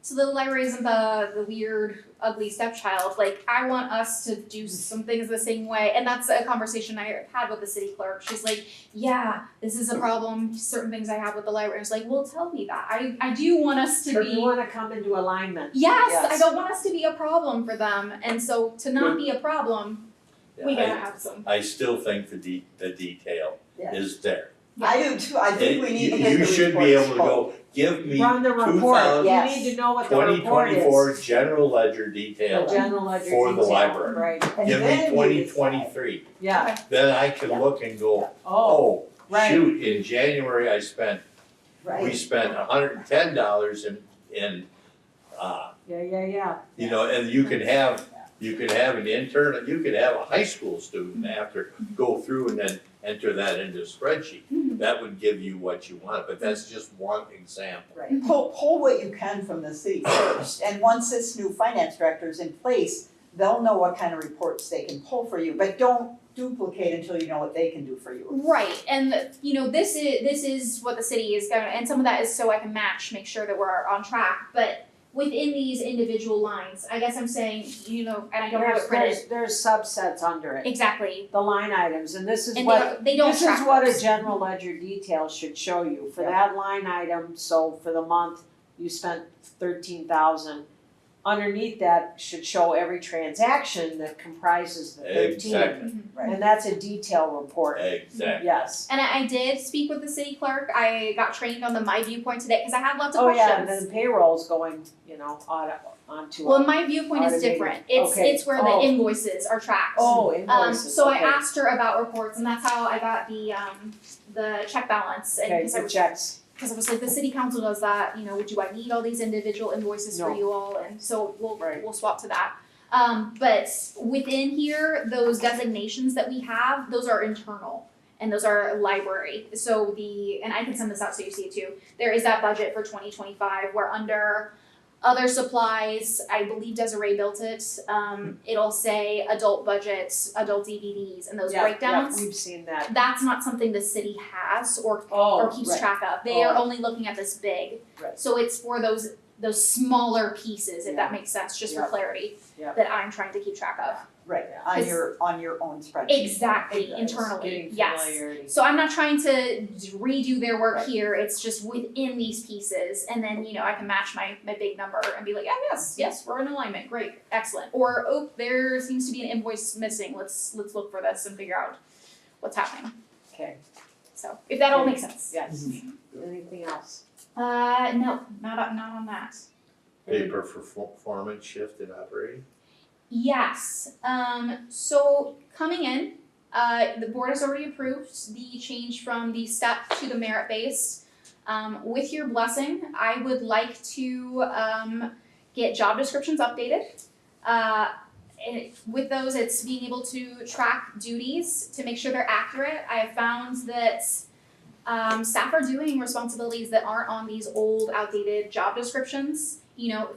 so the library isn't the weird, ugly stepchild. Like, I want us to do some things the same way. And that's a conversation I had with the city clerk. She's like, yeah, this is a problem. Certain things I have with the library. I was like, well, tell me that. I do want us to So be. you wanna come into alignment. Yes, I don't want us to be a problem for them. And so to not be a problem, we Yeah, gotta have some. I still think the detail Yeah. is there. I do too, I think we need to get the You should be able to reports go, give me Run the report, 2000 you Yes. need to know what the report is. 2024 general ledger The detail general ledger for the detail, library. right, And Give then me you decide. 2023, yeah, then I can look and go, oh, oh, Right. shoot, in January we spent Right, $110 in, yeah, you know, and you can have an intern, you could have a high school student after, go through and then enter that into a spreadsheet. That would give you what you want, but that's just one example. right. Pull what you can from the city first, and once this new finance director is in place, they'll know what kind of reports they can pull for you, but don't duplicate until you know what they can do for you. Right, and you know, this is what the city is going, and some of that is so I can make sure that we're on track, but within these individual lines, I guess I'm saying, you know, and I don't have it printed. there's subsets under it, Exactly, the line items, and this is and what, they don't this track is what a those. general ledger detail should show you, for that line item, so for the month, you spent 13,000. underneath that should show every transaction that comprises the 13. Exactly. Right. And that's a detailed report, Exactly. yes. And I did speak with the city clerk. I got trained on the My Viewpoint today because I had lots of Oh, yeah, questions. and then payroll's going, onto. Well, My Viewpoint is automated. different. It's Okay. it's where the Oh. invoices are tracked. Invoices, So I okay. asked her about reports, and that's how I got the check balance. And Okay, because I the was checks, because I was like, the city council does that. Do I need all these individual invoices for No. you all? And so Right. we'll swap to that. But within here, those designations that we have, those are internal. And those are library. So and I can send this out so you see it too. There is that budget for 2025 where under other supplies, I believe Desiree built it, it'll say adult budget, adult DVDs, and those breakdowns. Yeah, we've seen that. That's not something the city has or keeps right. track of. They are Oh. only looking at this big. Right. So it's for those smaller pieces, if Yeah. that makes sense, just for Yeah. clarity, Yeah. that I'm trying to keep track of. Right, Yeah. on your own spreadsheet. Exactly, Exactly. internally, Getting yes. familiarity. So I'm not trying to redo their work Right. here, it's just within these pieces, and then, I can match my big number and be like, yes, we're in alignment, great, excellent. Or, there seems to be an invoice missing, let's look for this and figure out what's happening. Okay, So, if that all makes sense. yes. Anything else? No, not on that. Paper for foreman shift and operating. Yes, so coming in, the board has already approved the change from the step to the merit-based. With your blessing, I would like to, get job descriptions updated. And with those, it's being able to track duties to make sure they're accurate. I have found that, staff are doing responsibilities that aren't on these old, outdated job descriptions.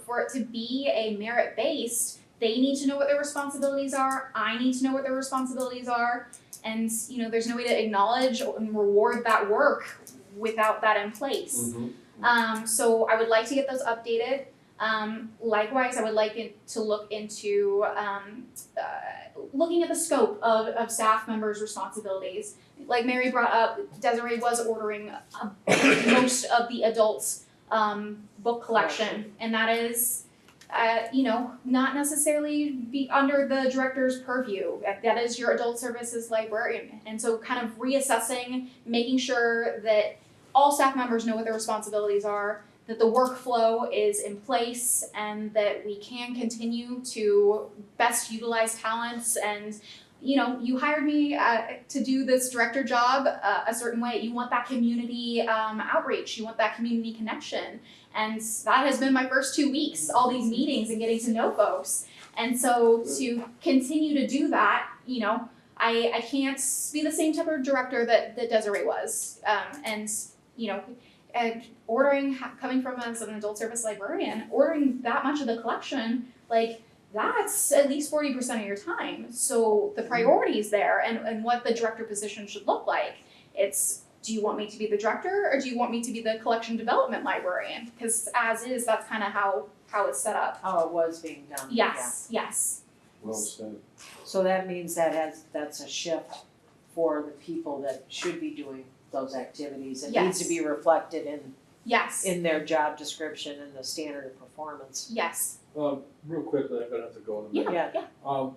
For it to be a merit-based, they need to know what their responsibilities are, I need to know what their responsibilities are, and there's no way to acknowledge and reward that work without that in place. So I would like to get those updated. Likewise, I would like it to look into looking at the scope of staff members' responsibilities. Like Mary brought up, Desiree was ordering most of the adults' book collection, and that is, not necessarily be under the director's purview. That is your adult services librarian, and so kind of reassessing, making sure that all staff members know what their responsibilities are, that the workflow is in place, and that we can continue to best utilize talents. And you hired me to do this director job a certain way. You want that community outreach, you want that community connection. And that has been my first 2 weeks, all these meetings and getting to know folks. And so to continue to do that, I can't be the same type of director that Desiree was. And ordering, coming from as an adult service librarian, ordering that much of the collection, that's at least 40% of your time. So the priorities there and what the director position should look like. Do you want me to be the director, or do you want me to be the collection development librarian? Because as is, that's kind of how it's set up. How it was being done. Yes. Well said. So that means that's a shift for the people that should be doing those activities. It needs to be reflected Yes. in their job description and the standard of performance. Yes. Real quickly, I'm gonna have to go in a minute. Yeah.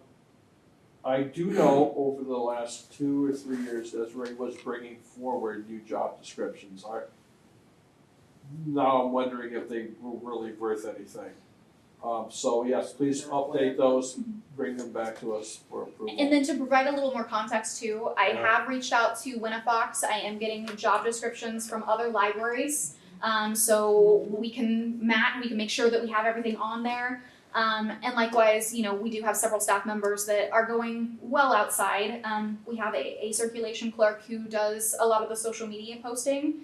I do know over the last 2 or 3 years, Desiree was bringing forward new job descriptions. Now I'm wondering if they were really worth anything. So yes, please update those, bring them back to us for approval. And then to provide a little more context too, I have reached out to Winnifox. I am getting job descriptions from other libraries. So we can make sure that we have everything on there. And likewise, we do have several staff members that are going well outside. We have a circulation clerk who does a lot of the social media posting.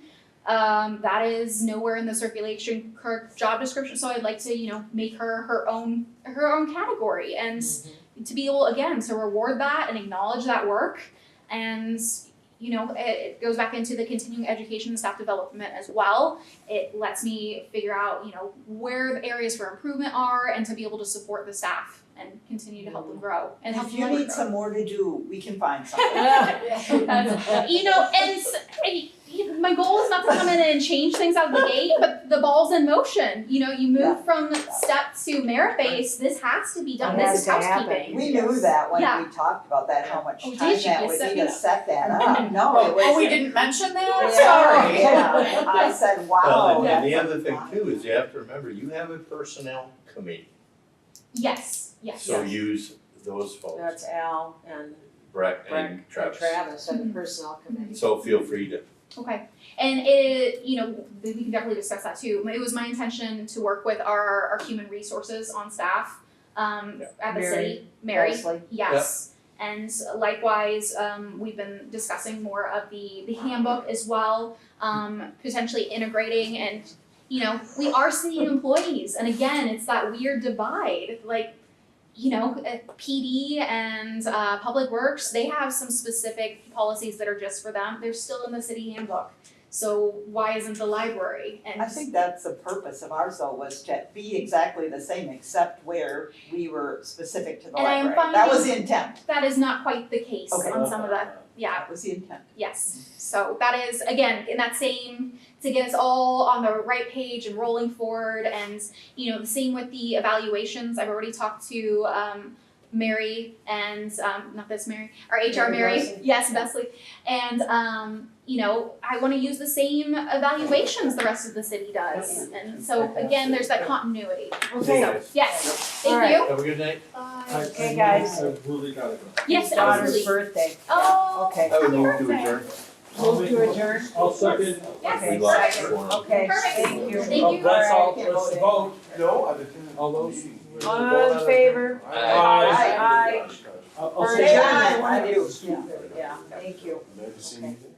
That is nowhere in the circulation clerk job description, so I'd like to, make her own category, and to be able, again, to reward that and acknowledge that work. And it goes back into the continuing education and staff development as well. It lets me figure out, where the areas for improvement are, and to be able to support the staff and continue to help them grow and help If the you library need grow. some more to do, we can find something. And my goal is not to come in and change things out of the gate, but the ball's in motion. You know, you move from step to merit base, this has to be done, It this is has to happen. housekeeping. We knew that when Yeah. we talked about that, how much Oh, time did you? that You would set be me to up. set that up. No, it was. Oh, we didn't mention that? Yeah, Sorry. yeah. I said, wow. Well, and the that's other thing fine. too is you have to remember, you have a personnel committee, Yes, yes. so use those folks, That's Al and Breck Breck and and Travis. Travis and the personnel committee. So feel free to, Okay, and it, you know, we can definitely discuss that too. It was my intention to work with our human resources on staff, at the Mary, city, Mary, Leslie. yes. And likewise, we've been discussing more of the handbook as well, potentially integrating and, you know, we are city employees, and again, it's that weird divide, like, you know, PD and Public Works, they have some specific policies that are just for them. They're still in the city handbook. So why isn't the library? And I think that's the purpose of ours though, was to be exactly the same, except where we were specific to the And I am library. That was finding- the intent. that is not quite the case Okay. on some of the, yeah, That was the intent. yes. So that is, again, in that same, to get us all on the right page and rolling forward, and, you know, the same with the evaluations. I've already talked to Mary and, not this Mary, our HR Mary Mary, Bessie. yes, Besley. And, you know, I wanna use the same evaluations the rest of the city does. And so, again, there's that continuity. Okay. So, yes, All thank right. you. have a good night. Okay, guys. I really gotta go. Yes, Daughter's absolutely. birthday. Oh, Okay. I would happy move to birthday. adjourn. Move to adjourn. I'll second. Yes. Okay, We lost second. one. Okay, Perfect. thank you. Thank you. That's all, Alright, let's vote. No, I didn't. All those. All in favor? Aye. Aye. I'll Or say adjourn. aye. I do. Yeah, thank you. Never seen anything.